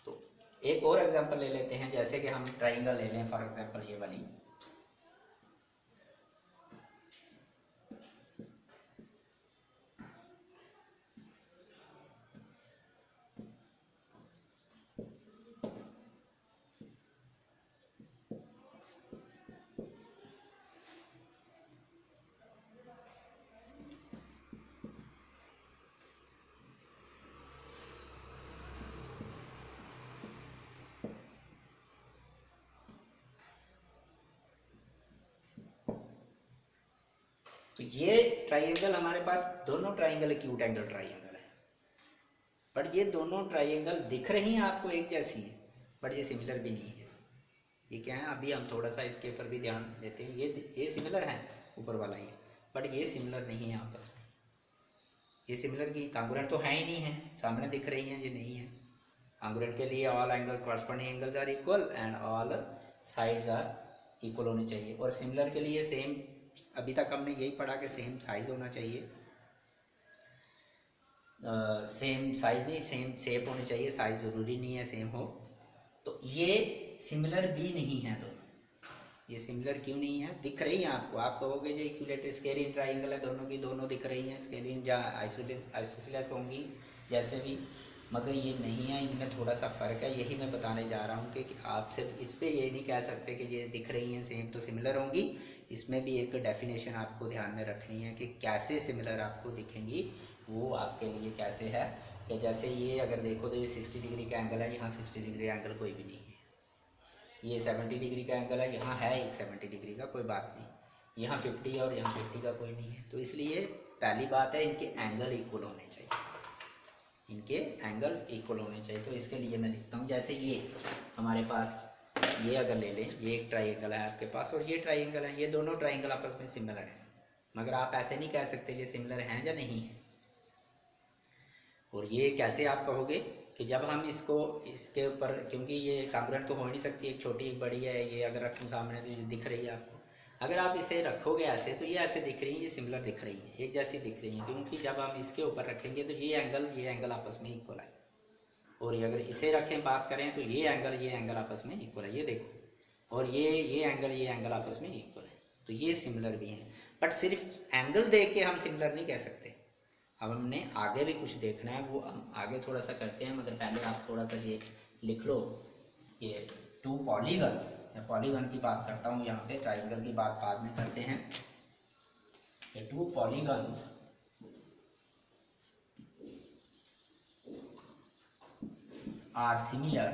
तो एक और एग्जांपल ले लेते हैं, जैसे कि हम ट्राइंगल ले लें फॉर एग्जांपल ये वाली। तो ये ट्राइंगल हमारे पास दोनों ट्राइंगल एक्यूट एंगल ट्राइंगल है, बट ये दोनों ट्राइंगल दिख रही हैं आपको एक जैसी, बट ये सिमिलर भी नहीं है। ये क्या है, अभी हम थोड़ा सा इसके ऊपर भी ध्यान देते हैं। ये सिमिलर है ऊपर वाला ये, बट ये सिमिलर नहीं है आपस में। ये सिमिलर की कॉन्ग्रुएंट तो है ही नहीं है, सामने दिख रही हैं, ये नहीं है। कॉन्ग्रुएंट के लिए all angle corresponding angles are equal and all sides are equal होने चाहिए। और सिमिलर के लिए सेम, अभी तक हमने यही पढ़ा कि सेम साइज होना चाहिए, सेम साइज नहीं सेम शेप होनी चाहिए, साइज ज़रूरी नहीं है सेम हो। तो ये सिमिलर भी नहीं है दोनों। ये सिमिलर क्यों नहीं है, दिख रही हैं आपको, आप कहोगे जो इक्विलेटरल स्केलिन ट्राइंगल है दोनों की, दोनों दिख रही हैं स्केलिन या आइसोसेलेस होंगी जैसे भी, मगर ये नहीं है, इनमें थोड़ा सा फ़र्क है। यही मैं बताने जा रहा हूँ कि आप सिर्फ इस पर ये नहीं कह सकते कि ये दिख रही हैं सेम तो सिमिलर होंगी। इसमें भी एक डेफिनेशन आपको ध्यान में रखनी है कि कैसे सिमिलर आपको दिखेंगी। वो आपके लिए कैसे है कि जैसे ये अगर देखो तो ये 60 डिग्री का एंगल है, यहाँ 60 डिग्री एंगल कोई भी नहीं है। ये 70 डिग्री का एंगल है, यहाँ है एक 70 डिग्री का, कोई बात नहीं। यहाँ 50 और यहाँ 50 का कोई नहीं है। तो इसलिए पहली बात है इनके एंगल इक्वल होने चाहिए, इनके एंगल्स इक्वल होने चाहिए। तो इसके लिए मैं लिखता हूँ, जैसे ये हमारे पास ये अगर ले लें, ये एक ट्राइंगल है आपके पास और ये ट्राइंगल है, ये दोनों ट्राइंगल आपस में सिमिलर हैं, मगर आप ऐसे नहीं कह सकते ये सिमिलर हैं या नहीं है। और ये कैसे आप कहोगे कि जब हम इसको इसके ऊपर, क्योंकि ये कॉन्ग्रुएंट तो हो नहीं सकती, एक छोटी एक बड़ी है, ये अगर रखूँ सामने तो ये दिख रही है आपको। अगर आप इसे रखोगे ऐसे तो ये ऐसे दिख रही है, ये सिमिलर दिख रही है, एक जैसी दिख रही है, क्योंकि जब हम इसके ऊपर रखेंगे तो ये एंगल आपस में इक्वल है। और ये अगर इसे रखें बात करें तो ये एंगल आपस में इक्वल है, ये देखो। और ये एंगल आपस में इक्वल है, तो ये सिमिलर भी हैं। बट सिर्फ एंगल देख के हम सिमिलर नहीं कह सकते। अब हमने आगे भी कुछ देखना है, वो हम आगे थोड़ा सा करते हैं, मगर पहले आप थोड़ा सा ये लिख लो, ये 2 पॉलीगन्स, मैं पॉलीगन की बात करता हूँ यहाँ पे, ट्राइंगल की बात बाद में करते हैं। ये 2 polygons are similar,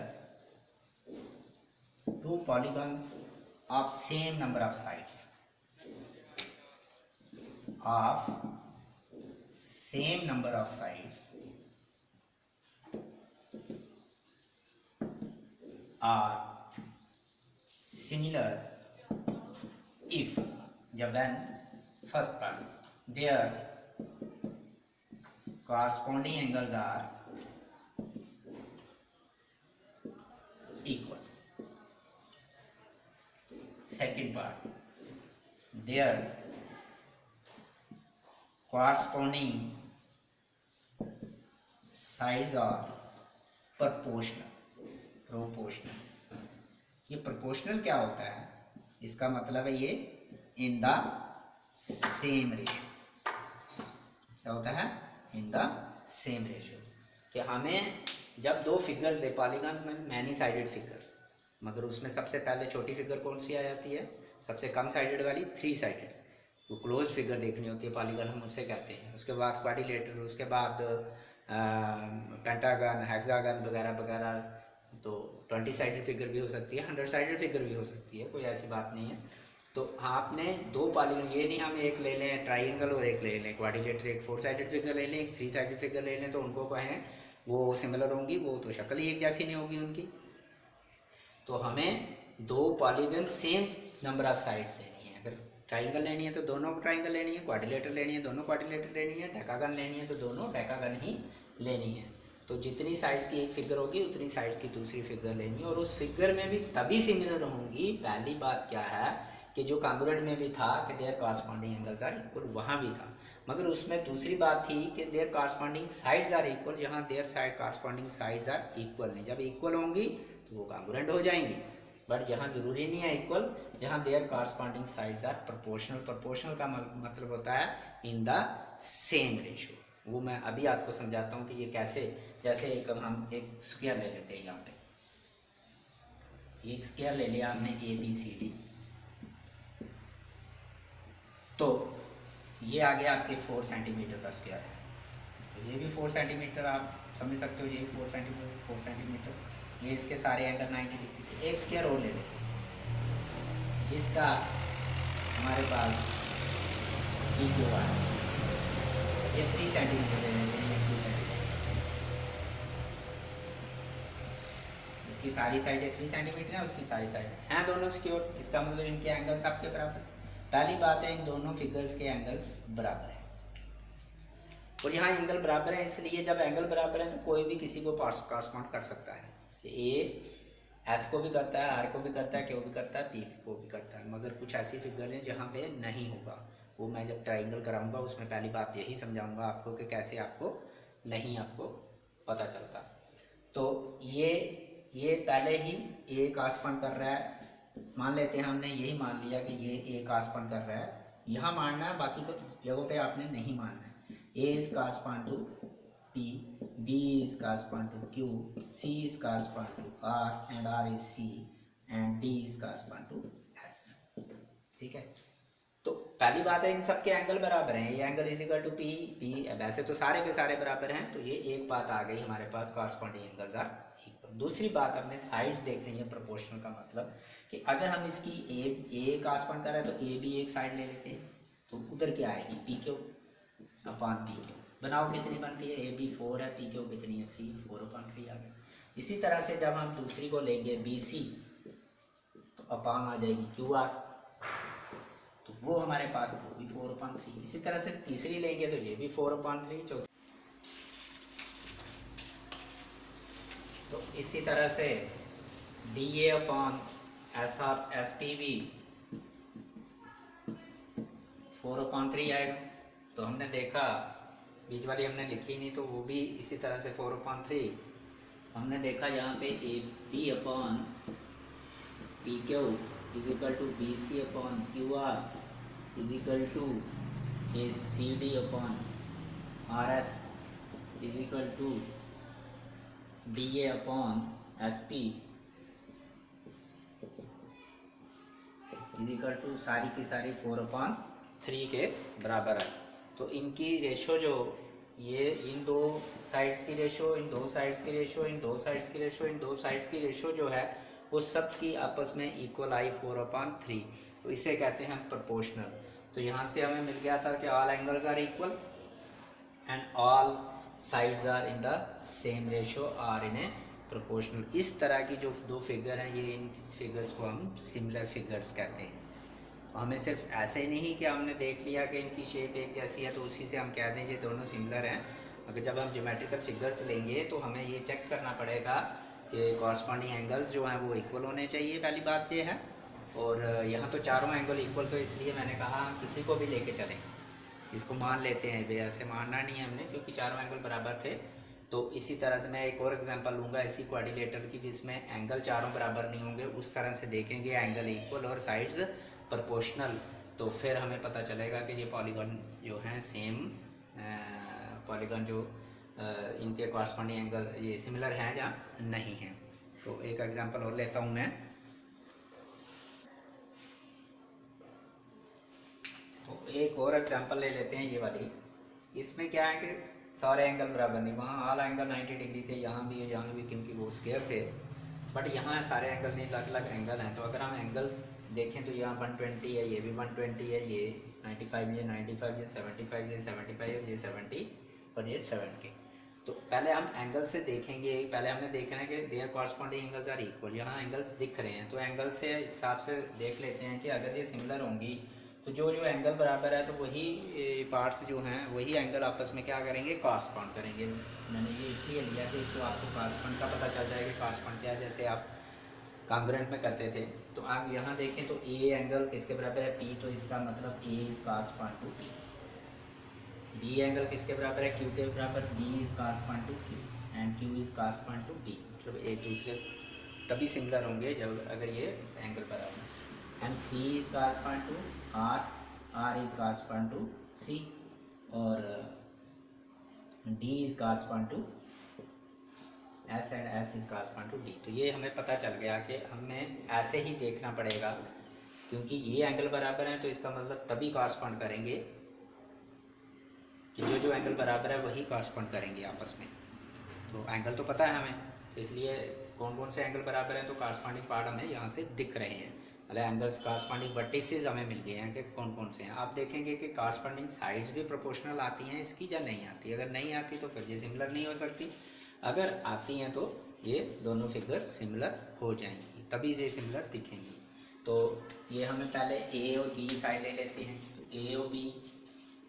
2 polygons of same number of sides, are similar if, जब when first part their corresponding angles are equal. Second part, their corresponding sides are proportional. ये proportional क्या होता है? इसका मतलब है ये in the same ratio. क्या होता है? इन द सेम रेशियो, कि हमें जब दो फिगर्स दे पॉलीगॉन्स में मैनी साइडेड फिगर, मगर उसमें सबसे पहले छोटी फिगर कौन सी आ जाती है? सबसे कम साइडेड वाली, 3 साइडेड, वो क्लोज फिगर देखनी होती है पॉलीगॉन, हम उससे कहते हैं। उसके बाद क्वाड्रिलेटरल, उसके बाद पेंटागन, हेक्सागन वगैरह वगैरह। तो 20 साइडेड फिगर भी हो सकती है, 100 साइडेड फिगर भी हो सकती है, कोई ऐसी बात नहीं है। तो आपने दो पॉलीगॉन, ये नहीं हम एक ले लें ट्राइंगल और एक ले लें क्वाड्रिलेटरल, एक 4 साइडेड फिगर ले लें, एक 3 साइडेड फिगर ले लें, तो उनको कहें वो सिमिलर होंगी, वो तो शक्ल ही एक जैसी नहीं होगी उनकी। तो हमें दो polygon same number of sides लेनी है। अगर ट्राइंगल लेनी है तो दोनों ट्राइंगल लेनी है, क्वाड्रिलेटरल लेनी है दोनों क्वाड्रिलेटरल लेनी है, डेकागन लेनी है तो दोनों डेकागन ही लेनी है। तो जितनी साइड्स की एक फिगर होगी उतनी साइड्स की दूसरी फिगर लेनी है, और उस फिगर में भी तभी सिमिलर होंगी। पहली बात क्या है कि जो कांग्रुएंट में भी था कि their corresponding angles are equal, वहाँ भी था, मगर उसमें दूसरी बात थी कि their corresponding sides are equal, जहाँ their side corresponding sides are equal नहीं। जब इक्वल होंगी तो वो कांग्रुएंट हो जाएंगी, बट जहाँ ज़रूरी नहीं है इक्वल, जहाँ their corresponding sides are proportional. Proportional का मतलब होता है इन द सेम रेशियो। वो मैं अभी आपको समझाता हूँ कि ये कैसे। जैसे एक हम एक स्क्वायर ले लेते हैं, यहाँ पे एक स्क्वायर ले लिया हमने ABCD, तो ये आ गया आपके 4 सेंटीमीटर का स्क्वायर है, तो ये भी 4 सेंटीमीटर आप समझ सकते हो, ये 4 सेंटीमीटर, ये इसके सारे एंगल 90 डिग्री थे। एक स्क्वायर और ले लेते हैं जिसका हमारे पास PQ है, ये 3 सेंटीमीटर ले लेते हैं, 3 सेंटीमीटर, इसकी सारी साइडें 3 सेंटीमीटर है, उसकी सारी साइड हैं दोनों स्क्वायर, इसका मतलब इनके एंगल्स आपके बराबर। पहली बात है इन दोनों फिगर्स के एंगल्स बराबर हैं, और यहाँ एंगल बराबर है, इसलिए जब एंगल बराबर है तो कोई भी किसी को कॉरस्पॉन्ड कर सकता है। ए एस को भी करता है, आर को भी करता है, क्यू भी करता है, पी को भी करता है, मगर कुछ ऐसी फिगर हैं जहाँ पे नहीं होगा। वो मैं जब ट्राइंगल कराऊंगा उसमें पहली बात यही समझाऊंगा आपको कि कैसे आपको नहीं आपको पता चलता। तो ये पहले ही ए कॉरस्पॉन्ड कर रहा है, मान लेते हैं, हमने यही मान लिया कि ये ए कॉरस्पॉन्ड कर रहा है, यहाँ मानना है, बाकी जगहों पे आपने नहीं मानना है। A is correspond to P, B is correspond to Q, C is correspond to R, and R is C, and D is correspond to S। ठीक है, तो पहली बात है इन सब के एंगल बराबर हैं, ये angle is equal to P, वैसे तो सारे के सारे बराबर हैं, तो ये एक बात आ गई हमारे पास, कॉरस्पॉन्डिंग एंगल्स आर इक्वल। दूसरी बात हमने साइड्स देख रही है प्रोपोर्शनल का मतलब कि अगर हम इसकी ए कॉरस्पॉन्ड कर रहे हैं तो ए भी एक साइड ले लेते हैं, तो उधर क्या आएगी PQ अपॉन PQ। बनाओ कितनी बनती है, AB 4 है, PQ कितनी है 3, 4/3 आ गया। इसी तरह से जब हम दूसरी को लेंगे BC तो अपॉन आ जाएगी QR, तो वो हमारे पास वो भी 4/3। इसी तरह से तीसरी लेंगे तो ये भी 4/3, चौथी। तो इसी तरह से DA अपॉन SP भी 4/3 आएगा। तो हमने देखा, बीच वाली हमने लिखी नहीं, तो वो भी इसी तरह से 4/3 हमने देखा। यहाँ पे AB upon PQ is equal to BC upon QR is equal to CD upon RS is equal to DA upon SP is equal to सारी की सारी 4/3 के बराबर है। तो इनकी रेशो जो ये इन दो साइड्स की रेशो, इन दो साइड्स की रेशो, इन दो साइड्स की रेशो, इन दो साइड्स की रेशो जो है वो सब की आपस में इक्वल आई 4/3। तो इसे कहते हैं हम प्रोपोर्शनल। तो यहाँ से हमें मिल गया था कि all angles are equal and all sides are in the same ratio are in a proportional. इस तरह की जो दो फिगर हैं, ये इन फिगर्स को हम सिमिलर फिगर्स कहते हैं। तो हमें सिर्फ ऐसे ही नहीं कि हमने देख लिया कि इनकी शेप एक जैसी है तो उसी से हम कह दें ये दोनों सिमिलर हैं। अगर जब हम ज्योमेट्रिकल फिगर्स लेंगे तो हमें ये चेक करना पड़ेगा कि कॉरस्पॉन्डिंग एंगल्स जो हैं वो इक्वल होने चाहिए, पहली बात ये है। और यहाँ तो चारों एंगल इक्वल, तो इसलिए मैंने कहा हम किसी को भी लेके चलें, इसको मान लेते हैं भैया, ऐसे मानना नहीं है हमने क्योंकि चारों एंगल बराबर थे। तो इसी तरह से मैं एक और एग्जांपल लूँगा इसी क्वाड्रिलेटरल की, जिसमें एंगल चारों बराबर नहीं होंगे, उस तरह से देखेंगे एंगल इक्वल और साइड्स प्रोपोर्शनल, तो फिर हमें पता चलेगा कि ये पॉलीगॉन जो हैं सेम पॉलीगॉन जो इनके कॉरस्पॉन्डिंग एंगल ये सिमिलर हैं या नहीं हैं। तो एक एग्जांपल और लेता हूँ मैं। तो एक और एग्जांपल ले लेते हैं ये वाली। इसमें क्या है कि सारे एंगल बराबर नहीं, वहाँ ऑल एंगल 90 डिग्री थे, यहाँ भी क्योंकि वो स्क्वायर थे, बट यहाँ सारे एंगल नहीं, अलग अलग एंगल हैं। तो अगर हम एंगल देखें तो यहाँ 120 है, ये भी 120 है, ये 95, ये 95, ये 75, ये 75 और ये 70 और ये 70। तो पहले हम एंगल से देखेंगे, पहले हमने देखना है कि their corresponding angles are equal. यहाँ एंगल्स दिख रहे हैं तो एंगल से हिसाब से देख लेते हैं कि अगर ये सिमिलर होंगी तो जो जो एंगल बराबर है तो वही पार्ट्स जो हैं वही एंगल आपस में क्या करेंगे, कॉरस्पॉन्ड करेंगे। मैंने ये इसलिए लिया कि तो आपको कॉरस्पॉन्ड का पता चल जाएगा, कॉरस्पॉन्ड क्या है, जैसे आप कांग्रेंट में करते थे। तो आप यहाँ देखें तो ए एंगल किसके बराबर है, पी, तो इसका मतलब A is correspond to P. B angle किसके बराबर है, क्यू के बराबर, B is correspond to Q and Q is correspond to B. मतलब एक दूसरे तभी सिमिलर होंगे जब अगर ये एंगल बराबर। And C is correspond to R, R is correspond to C, और D is correspond to S and S is correspond to D. तो ये हमें पता चल गया कि हमें ऐसे ही देखना पड़ेगा, क्योंकि ये एंगल बराबर हैं तो इसका मतलब तभी कॉरस्पॉन्ड करेंगे कि जो जो एंगल बराबर है वही कॉरस्पॉन्ड करेंगे आपस में। तो एंगल तो पता है हमें, तो इसलिए कौन कौन से एंगल बराबर हैं तो कॉरस्पॉन्डिंग पार्ट हमें यहाँ से दिख रहे हैं, मतलब एंगल्स कॉरस्पॉन्डिंग वर्टिसेस हमें मिल गए हैं कि कौन कौन से हैं। आप देखेंगे कि कॉरस्पॉन्डिंग साइड्स भी प्रोपोर्शनल आती हैं इसकी या नहीं आती। अगर नहीं आती तो फिर ये सिमिलर नहीं हो सकती, अगर आती हैं तो ये दोनों फिगर सिमिलर हो जाएंगी, तभी ये सिमिलर दिखेंगी। तो ये हमें पहले ए और बी साइड ले लेते हैं। तो ए और बी,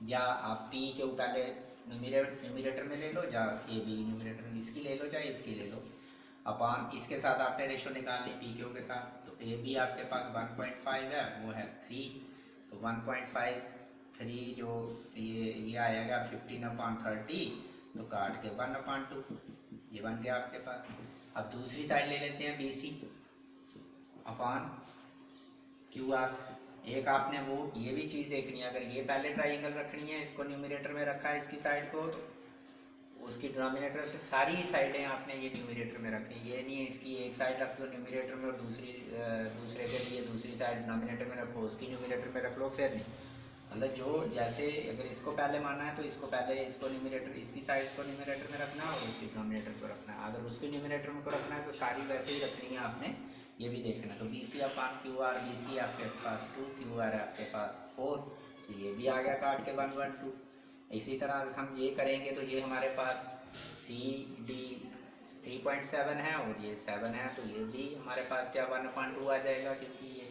या आप पी के पहले न्यूमरेटर में ले लो, या ए बी न्यूमरेटर में, इसकी ले लो चाहे इसकी ले लो, अपान इसके साथ आपने रेशो निकाल ली पी क्यू के साथ। तो ए बी आपके पास 1.5 है, वो है 3, तो 1.5 3 जो ये आएगा 15/30, तो काट के 1/2, ये बन गया आपके पास। अब दूसरी साइड ले लेते हैं B C upon Q R. एक आपने वो ये भी चीज़ देखनी है, अगर ये पहले ट्राइंगल रखनी है, इसको न्यूमरेटर में रखा है इसकी साइड को, तो उसकी डिनोमिनेटर से सारी साइडें आपने ये न्यूमरेटर में रखनी है। ये नहीं है इसकी एक साइड रख लो न्यूमरेटर में और दूसरे के लिए दूसरी साइड डिनोमिनेटर में रखो, उसकी न्यूमरेटर में रख लो, फिर नहीं। मतलब जो जैसे अगर इसको पहले मानना है तो इसको पहले इसको न्यूमरेटर, इसकी साइड को न्यूमरेटर में रखना है और उसकी डिनोमिनेटर को रखना है। अगर उसको न्यूमरेटर में को रखना है तो सारी वैसे ही रखनी है आपने, ये भी देखना। तो B C upon Q R, B C आपके पास 2, क्यू आर आपके पास 4, तो ये भी आ गया काट के 1/2। इसी तरह हम ये करेंगे तो ये हमारे पास सी डी 3.7 है और ये 7 है, तो ये भी हमारे पास क्या 1/2 आ जाएगा, क्योंकि ये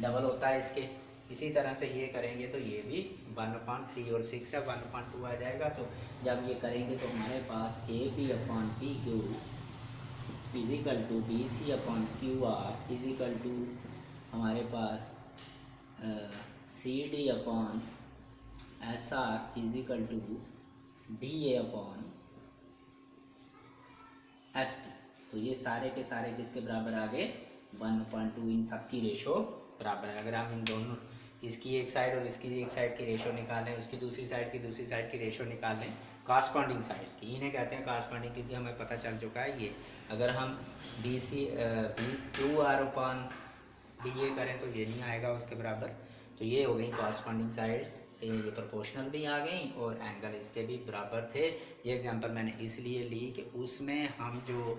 डबल होता है इसके। इसी तरह से ये करेंगे तो ये भी 1/3 और 6 है, 1/2 आ जाएगा। तो जब ये करेंगे तो हमारे पास A B upon P Q equal to B C upon Q R equal to हमारे पास C D upon S R equal to D A upon S P. तो ये सारे के सारे किसके बराबर आ गए, 1/2। इन सब की रेशो बराबर है। अगर हम इन दोनों, इसकी एक साइड और इसकी एक साइड की रेशो निकालें, उसकी दूसरी साइड की रेशो निकालें, कॉरस्पॉन्डिंग साइड्स की, इन्हें कहते हैं कॉरस्पॉन्डिंग, क्योंकि हमें पता चल चुका है ये। अगर हम B Q R upon D A करें तो ये नहीं आएगा उसके बराबर। तो ये हो गई कॉरस्पॉन्डिंग साइड्स, ये प्रोपोर्शनल भी आ गई और एंगल इसके भी बराबर थे। ये एग्जांपल मैंने इसलिए ली कि उसमें हम जो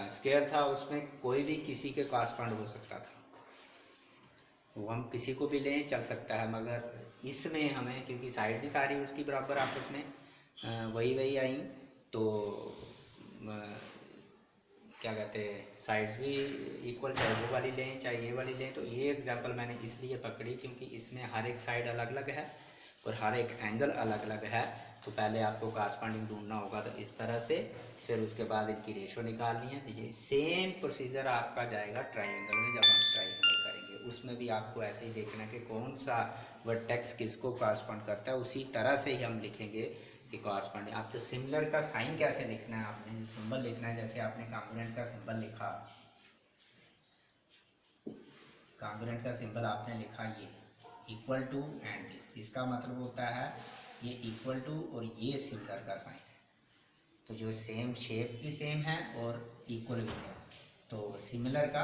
स्क्वायर था उसमें कोई भी किसी के कॉरस्पॉन्ड हो सकता था, वो हम किसी को भी लें चल सकता है, मगर इसमें हमें क्योंकि साइड भी सारी उसकी बराबर आपस में वही आई, तो क्या कहते हैं साइड्स भी इक्वल, चाहे वो वाली लें चाहे ये वाली लें। तो ये एग्जांपल मैंने इसलिए पकड़ी क्योंकि इसमें हर एक साइड अलग अलग है और हर एक एंगल अलग अलग है। तो पहले आपको कॉरस्पॉन्डिंग ढूंढना होगा, तो इस तरह से, फिर उसके बाद इनकी रेशो निकालनी है। तो ये सेम प्रोसीजर आपका जाएगा ट्राइंगल में। जब हम ट्राइंगल करेंगे उसमें भी आपको ऐसे ही देखना है कि कौन सा वर्टेक्स किसको कॉरस्पॉन्ड करता है, उसी तरह से ही हम लिखेंगे कि कॉरस्पॉन्डिंग। आप तो सिमिलर का साइन कैसे लिखना है, आपने जो सिंबल लिखना है, जैसे आपने कॉन्ग्रुएंट का सिंबल लिखा, कॉन्ग्रुएंट का सिंबल आपने लिखा ये इक्वल टू एंड दिस, इसका मतलब होता है ये इक्वल टू और ये सिमिलर का साइन है। तो जो सेम शेप भी सेम है और इक्वल भी है, तो सिमिलर का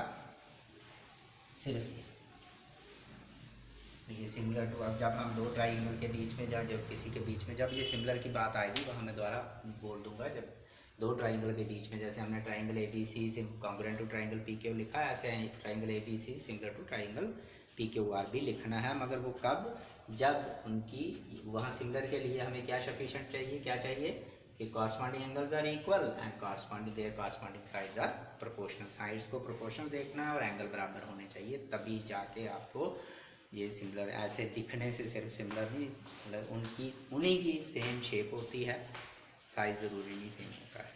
सिर्फ ये, तो ये सिमिलर टू। अब जब हम दो ट्राइंगल के बीच में जब किसी के बीच में जब ये सिमिलर की बात आएगी वहाँ मैं दोबारा बोल दूंगा। जब दो ट्राइंगल के बीच में, जैसे हमने triangle A B C congruent to triangle P Q लिखा है, ऐसे triangle A B C similar to triangle P Q R भी लिखना है। मगर वो कब, जब उनकी वहाँ सिमिलर के लिए हमें क्या सफिशेंट चाहिए, क्या चाहिए कि corresponding angles are equal and corresponding their corresponding sides are proportional. Sides को प्रोपोर्शनल देखना है और एंगल बराबर होने चाहिए, तभी जाके आपको ये सिमिलर। ऐसे दिखने से सिर्फ सिमिलर नहीं, मतलब उनकी उन्हीं की सेम शेप होती है, साइज़ ज़रूरी नहीं सेम होता है।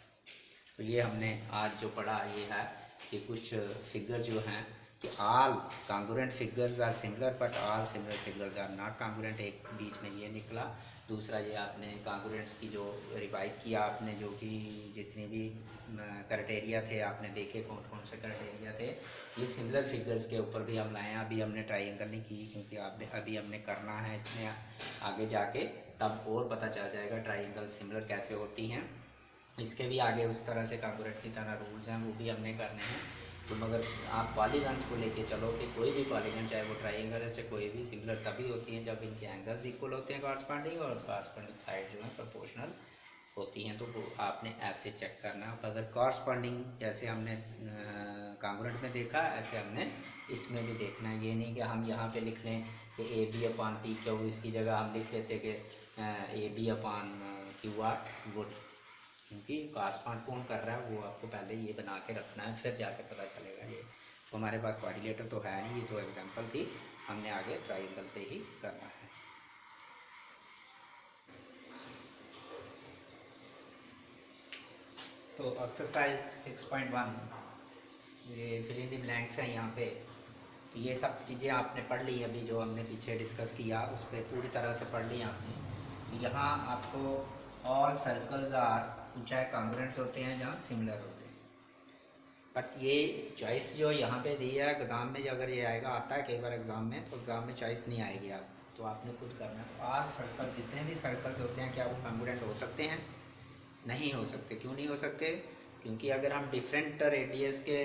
तो ये हमने आज जो पढ़ा ये है कि कुछ फिगर जो हैं कि all congruent figures are similar but all similar figures are not congruent, एक बीच में ये निकला। दूसरा ये आपने कॉन्ग्रुएंट्स की जो रिवाइज किया आपने, जो कि जितने भी क्राइटेरिया थे आपने देखे, कौन कौन से क्राइटेरिया थे, ये सिमिलर फिगर्स के ऊपर भी हम लाए हैं। अभी हमने ट्राइंगल नहीं की क्योंकि अभी हमने करना है इसमें, आगे जाके तब और पता चल जाएगा ट्राइंगल सिमिलर कैसे होती हैं। इसके भी आगे उस तरह से कॉन्ग्रुएंट की तरह रूल्स हैं, वो भी हमने करने हैं। तो मगर आप पॉलीगन्स को लेके चलो कि कोई भी पॉलीगन, चाहे वो ट्राइंगल है चाहे कोई भी, सिमिलर तभी होती हैं जब इनके एंगल्स इक्वल होते हैं कॉरस्पॉन्डिंग, और कॉरस्पॉन्डिंग साइड जो है प्रोपोर्शनल होती हैं। तो वो आपने ऐसे चेक करना। अगर कॉरस्पॉन्डिंग जैसे हमने कॉन्ग्रुएंट में देखा, ऐसे हमने इसमें भी देखना है। ये नहीं कि हम यहाँ पे लिख लें कि A B upon P Q, इसकी जगह हम लिख लेते कि A B upon Q R would, क्योंकि कॉरस्पॉन्ड कौन कर रहा है वो आपको पहले ये बना के रखना है, फिर जाके पता चलेगा। ये तो हमारे पास कोऑर्डिनेटर तो है नहीं, ये तो एग्जांपल थी, हमने आगे ट्राइंगल पे ही करना है। तो एक्सरसाइज 6.1 ये फिल इन द ब्लैंक्स हैं यहाँ पे। तो ये सब चीज़ें आपने पढ़ ली अभी, जो हमने पीछे डिस्कस किया उस पर पूरी तरह से पढ़ ली आपने। तो यहाँ आपको ऑल सर्कल्स आर, चाहे कॉन्ग्रुएंट्स होते हैं जहाँ सिमिलर होते हैं, बट ये चॉइस जो यहाँ पे दी है एग्ज़ाम में, जो अगर ये आएगा, आता है कई बार एग्ज़ाम में, तो एग्ज़ाम में चॉइस नहीं आएगी आप, तो आपने खुद करना है। तो आर सर्कल, जितने भी सर्कल्स होते हैं क्या वो कॉन्ग्रुएंट हो सकते हैं? नहीं हो सकते। क्यों नहीं हो सकते? क्योंकि अगर हम डिफरेंट रेडियस के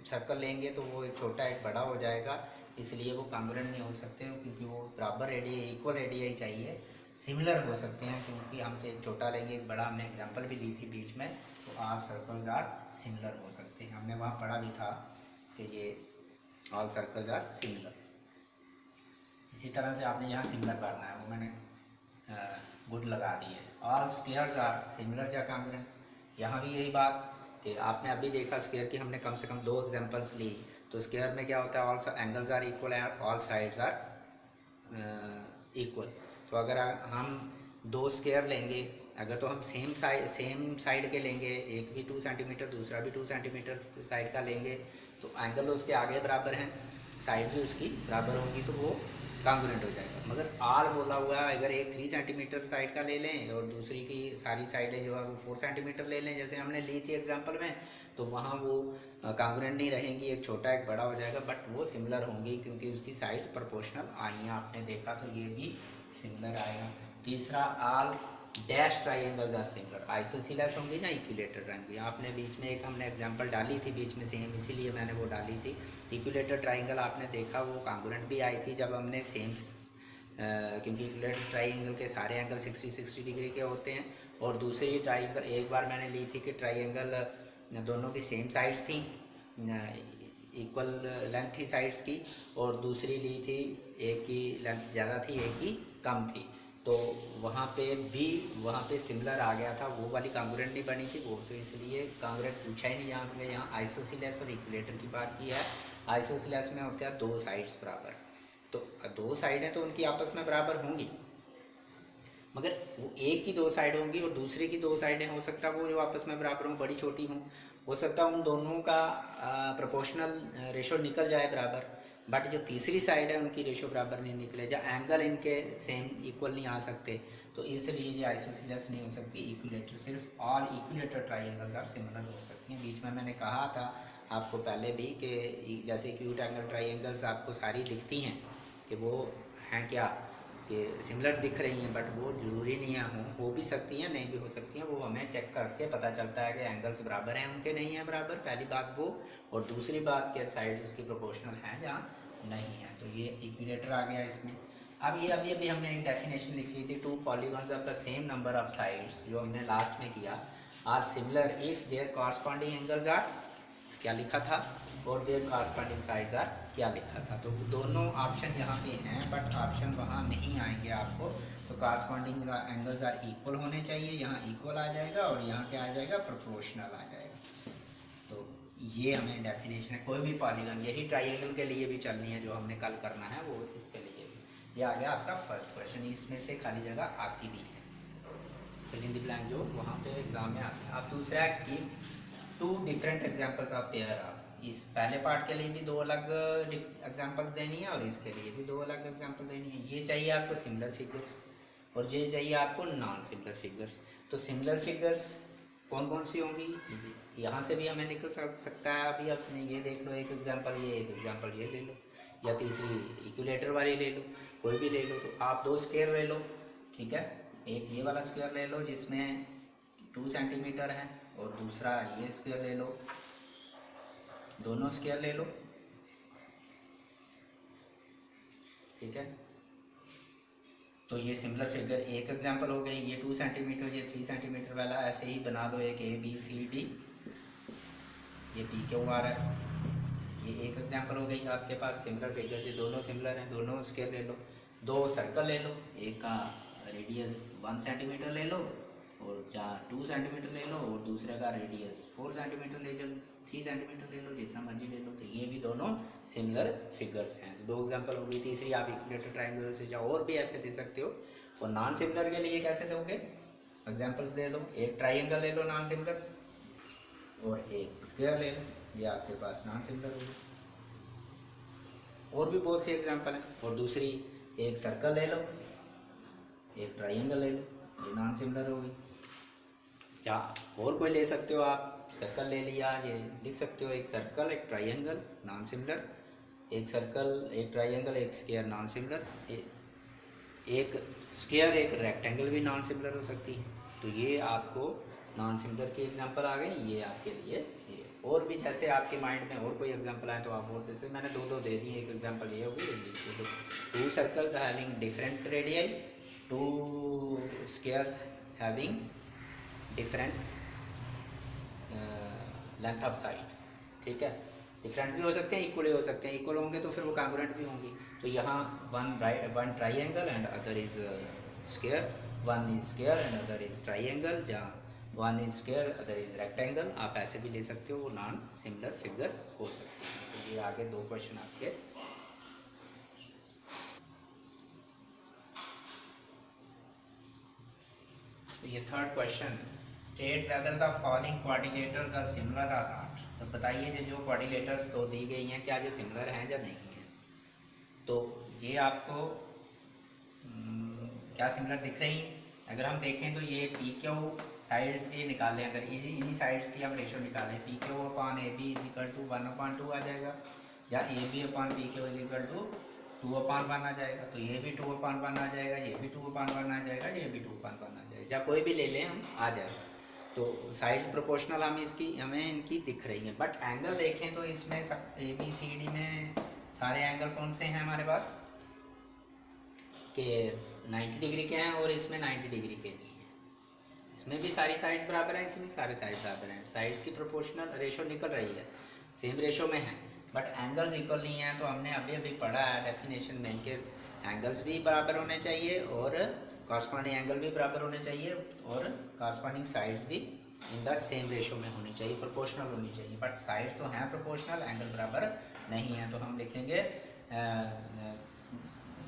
सर्कल लेंगे तो वो एक छोटा एक बड़ा हो जाएगा, इसलिए वो कॉन्ग्रुएंट नहीं हो सकते, क्योंकि वो बराबर एरिया, इक्वल एरिया ही चाहिए। सिमिलर हो सकते हैं क्योंकि हम एक छोटा लेंगे एक बड़ा, हमने एग्जांपल भी ली थी बीच में, तो आर सर्कल्स आर सिमिलर हो सकते हैं। हमने वहाँ पढ़ा भी था कि ये ऑल सर्कल्स आर सिमिलर। इसी तरह से आपने यहाँ सिमिलर करना है, वो मैंने गुड लगा दी है। ऑल स्क्वायर्स आर सिमिलर या कॉन्ग्रुएंट, यहाँ भी यही बात कि आपने अभी देखा स्क्वायर की हमने कम से कम 2 एग्जांपल्स ली। तो स्क्वायर में क्या होता है, all angles are equal and all sides are equal. तो अगर हम 2 स्क्वायर लेंगे, अगर तो हम सेम साइड के लेंगे, एक भी 2 सेंटीमीटर दूसरा भी 2 सेंटीमीटर साइड का लेंगे, तो एंगल तो उसके आगे बराबर हैं, साइड भी उसकी बराबर होगी, तो वो कॉन्ग्रुएंट हो जाएगा। मगर आर बोला हुआ है, अगर एक 3 सेंटीमीटर साइड का ले लें और दूसरी की सारी साइडें जो है वो 4 सेंटीमीटर ले लें, जैसे हमने ली थी एग्जांपल में, तो वहाँ वो कॉन्ग्रुएंट नहीं रहेंगी, एक छोटा एक बड़ा हो जाएगा, बट वो सिमिलर होंगी क्योंकि उसकी साइड्स प्रोपोर्शनल आई हैं, आपने देखा, तो ये भी सिमिलर आएगा। तीसरा, all dash triangles are similar, isosceles होंगी ना इक्विलेटरल होंगी। आपने बीच में एक हमने एग्जांपल डाली थी बीच में सेम, इसीलिए मैंने वो डाली थी। इक्विलेटर ट्राइंगल आपने देखा वो कॉन्ग्रुएंट भी आई थी जब हमने सेम, क्योंकि इक्विलेटर ट्राइंगल के सारे एंगल 60 डिग्री के होते हैं। और दूसरी ट्राइंगल एक बार मैंने ली थी कि ट्राइंगल दोनों की सेम साइड्स थी, इक्वल लेंथ थी साइड्स की, और दूसरी ली थी एक की लेंथ ज़्यादा थी एक की कम थी। तो वहाँ पे सिमिलर आ गया था, वो वाली कांग्रुएंट नहीं बनी थी वो, तो इसलिए कांग्रुएंट पूछा ही नहीं यहाँ पे। यहाँ आइसोसेलेस और इक्विलेटर की बात की है। आइसोसेलेस में होता है दो साइड्स बराबर, तो दो साइडें तो उनकी आपस में बराबर होंगी, मगर वो एक की दो साइड होंगी और दूसरे की दो साइडें हो सकता है वो जो आपस में बराबर हों, बड़ी छोटी हों, हो सकता है उन दोनों का प्रोपोर्शनल रेशो निकल जाए बराबर, बट जो तीसरी साइड है उनकी रेशो बराबर नहीं निकले, या एंगल इनके सेम इक्वल नहीं आ सकते, तो इसलिए ये आइसोसेलेस नहीं हो सकती। इक्विलेटर सिर्फ all equilateral triangles are similar हो सकती हैं। बीच में मैंने कहा था आपको पहले भी कि जैसे एक्यूट एंगल ट्राइंगल्स आपको सारी दिखती हैं कि वो हैं क्या, कि सिमिलर दिख रही हैं, बट वो ज़रूरी नहीं है, हो भी सकती हैं नहीं भी हो सकती हैं, वो हमें चेक करके पता चलता है कि एंगल्स बराबर हैं उनके नहीं हैं बराबर, पहली बात वो, और दूसरी बात कि साइड्स उसकी प्रोपोर्शनल हैं या नहीं है। तो ये इक्विलेटर आ गया इसमें। अब ये अभी हमने एक डेफिनेशन लिख ली थी, two polygons of the same number of sides, जो हमने लास्ट में किया, are similar if their corresponding angles are, क्या लिखा था, और देयर कॉरस्पॉन्डिंग साइड्स आर, क्या लिखा था। तो दोनों ऑप्शन यहाँ पे हैं, बट ऑप्शन वहाँ नहीं आएंगे आपको, तो कॉरस्पॉन्डिंग एंगल्स आर इक्वल होने चाहिए, यहाँ इक्वल आ जाएगा, और यहाँ क्या आ जाएगा, प्रोपोर्शनल आ जाएगा। तो ये हमें डेफिनेशन है, कोई भी पॉलीगॉन, यही ट्राइंगल के लिए भी चलनी है जो हमने कल करना है, वो इसके लिए भी। ये आ गया आपका फर्स्ट क्वेश्चन, इसमें से खाली जगह आती भी है, फिल इन द ब्लैंक जो वहाँ पे एग्जाम में आते हैं। अब दूसरा है give two different examples of pair of, इस पहले पार्ट के लिए भी दो अलग एग्जाम्पल्स देनी है और इसके लिए भी दो अलग एग्जाम्पल देनी है। ये चाहिए आपको सिमिलर फिगर्स और ये चाहिए आपको नॉन सिमिलर फिगर्स। तो सिमिलर फिगर्स कौन कौन सी होंगी, यहाँ से भी हमें निकल सकता है। अभी अपने ये देख लो, एक एग्जाम्पल ये, एक एग्जाम्पल ये ले लो, या तीसरी इक्विलेटर वाली ले लो, कोई भी ले लो। तो आप दो स्क्वायर ले लो, ठीक है, एक ये वाला स्क्वायर ले लो जिसमें 2 सेंटीमीटर है, और दूसरा ये स्क्वायर ले लो, दोनों स्क्वायर ले लो, ठीक है। तो ये सिमिलर फिगर एक एग्जांपल हो गई, ये 2 सेंटीमीटर, ये 3 सेंटीमीटर वाला, ऐसे ही बना दो एक ABCD, ये PQRS, ये एक एग्जांपल हो गई आपके पास सिमिलर फिगर, ये दोनों सिमिलर हैं, दोनों स्क्वायर ले लो। दो सर्कल ले लो, एक का रेडियस 1 सेंटीमीटर ले लो, और 2 सेंटीमीटर ले लो, और दूसरे का रेडियस 4 सेंटीमीटर ले लो, 3 सेंटीमीटर ले लो, जितना मर्जी ले लो। तो ये भी दोनों सिमिलर फिगर्स हैं, दो एग्जांपल हो गई। तीसरी आप इक्विलेटर ट्रायंगल से जाओ, और भी ऐसे दे सकते हो। तो नॉन सिमिलर के लिए कैसे दोगे, एग्जांपल्स दे दो, एक ट्रायंगल ले लो नॉन सिमिलर, और एक स्क्वायर ले लो, ये आपके पास नॉन सिमिलर होगी। और भी बहुत सी एग्जांपल हैं। और दूसरी, एक सर्कल ले लो, एक ट्रायंगल ले लो, ये नॉन सिमिलर होगी। क्या और कोई ले सकते हो आप, सर्कल ले लिया, ये लिख सकते हो, एक सर्कल एक ट्रायंगल नॉन सिमिलर, एक सर्कल एक ट्रायंगल एक स्क्वायर नॉन सिमिलर, एक स्क्वायर एक रेक्टेंगल भी नॉन सिमिलर हो सकती है। तो ये आपको नॉन सिमिलर की एग्जांपल आ गई, ये आपके लिए ये। और भी जैसे आपके माइंड में और कोई एग्जांपल आए तो आप और जैसे मैंने दो दे दी, एक एग्जांपल ये होगी, तो 2 circles having different radii, 2 squares having different length of side, ठीक है। डिफरेंट भी हो सकते हैं, इक्वल हो सकते हैं, इक्वल होंगे तो फिर वो कांग्रुएंट भी होंगी। तो यहाँ one triangle and other is square, one is square and other is triangle, जहाँ one is square other is rectangle, आप ऐसे भी ले सकते हो, वो नॉन सिमिलर फिगर्स हो सकते हैं। तो ये आगे दो क्वेश्चन आपके। तो ये third question, state whether the following coordinators are similar और नॉट। तो बताइए ये जो कोऑर्डिनेटर्स दो दी गई हैं, क्या ये सिमिलर हैं या नहीं है। तो ये आपको क्या सिमिलर दिख रही हैं। अगर हम देखें तो ये PQ साइड्स की निकालें, अगर इन्हीं साइड्स की हम रेशो निकालें, PQ upon AB is equal to 1/2 आ जाएगा, या AB upon PQ is equal to 2/1 आ जाएगा। तो ये भी 2/1 आ जाएगा, ये भी 2/1 आ जाएगा, ये भी 2/1 आ जाएगा, या कोई भी ले लें हम आ जाएगा। तो साइड्स प्रोपोर्शनल हमें इनकी दिख रही है। बट एंगल देखें तो इसमें ABCD में सारे एंगल कौन से हैं हमारे पास, कि 90 डिग्री के हैं, और इसमें 90 डिग्री के नहीं हैं। इसमें भी सारी साइड्स बराबर हैं, इसमें सारे साइड बराबर हैं। साइड्स की प्रोपोर्शनल रेशो निकल रही है, सेम रेशो में है, बट एंगल्स इक्वल नहीं है। तो हमने अभी पढ़ा है डेफिनेशन में कि एंगल्स भी बराबर होने चाहिए और कॉरस्पॉन्डिंग एंगल भी बराबर होने चाहिए और कॉरस्पॉन्डिंग साइड्स भी इन द सेम रेशो में होनी चाहिए, प्रोपोर्शनल होनी चाहिए। बट साइड्स तो हैं प्रोपोर्शनल, एंगल बराबर नहीं है। तो हम लिखेंगे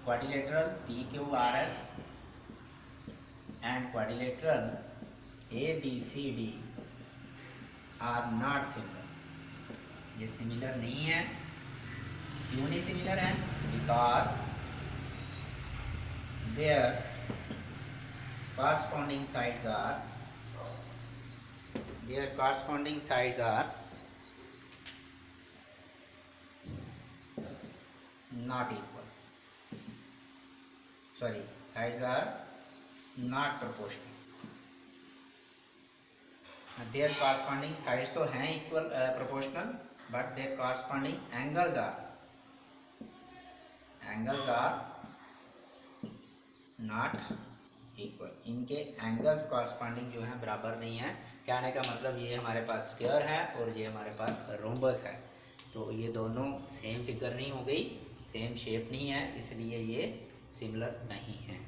quadrilateral P Q R S and quadrilateral A B C D are not similar. ये सिमिलर नहीं है। क्यों नहीं सिमिलर है? Because their corresponding sides are not equal, sorry, sides are not proportional। their corresponding sides तो हैं equal proportional, but their corresponding angles are not equal. इनके एंगल्स कॉरस्पॉन्डिंग जो है बराबर नहीं है। कहने का मतलब ये हमारे पास स्क्वायर है और ये हमारे पास रोम्बस है, तो ये दोनों सेम फिगर नहीं हो गई, सेम शेप नहीं है, इसलिए ये सिमिलर नहीं है।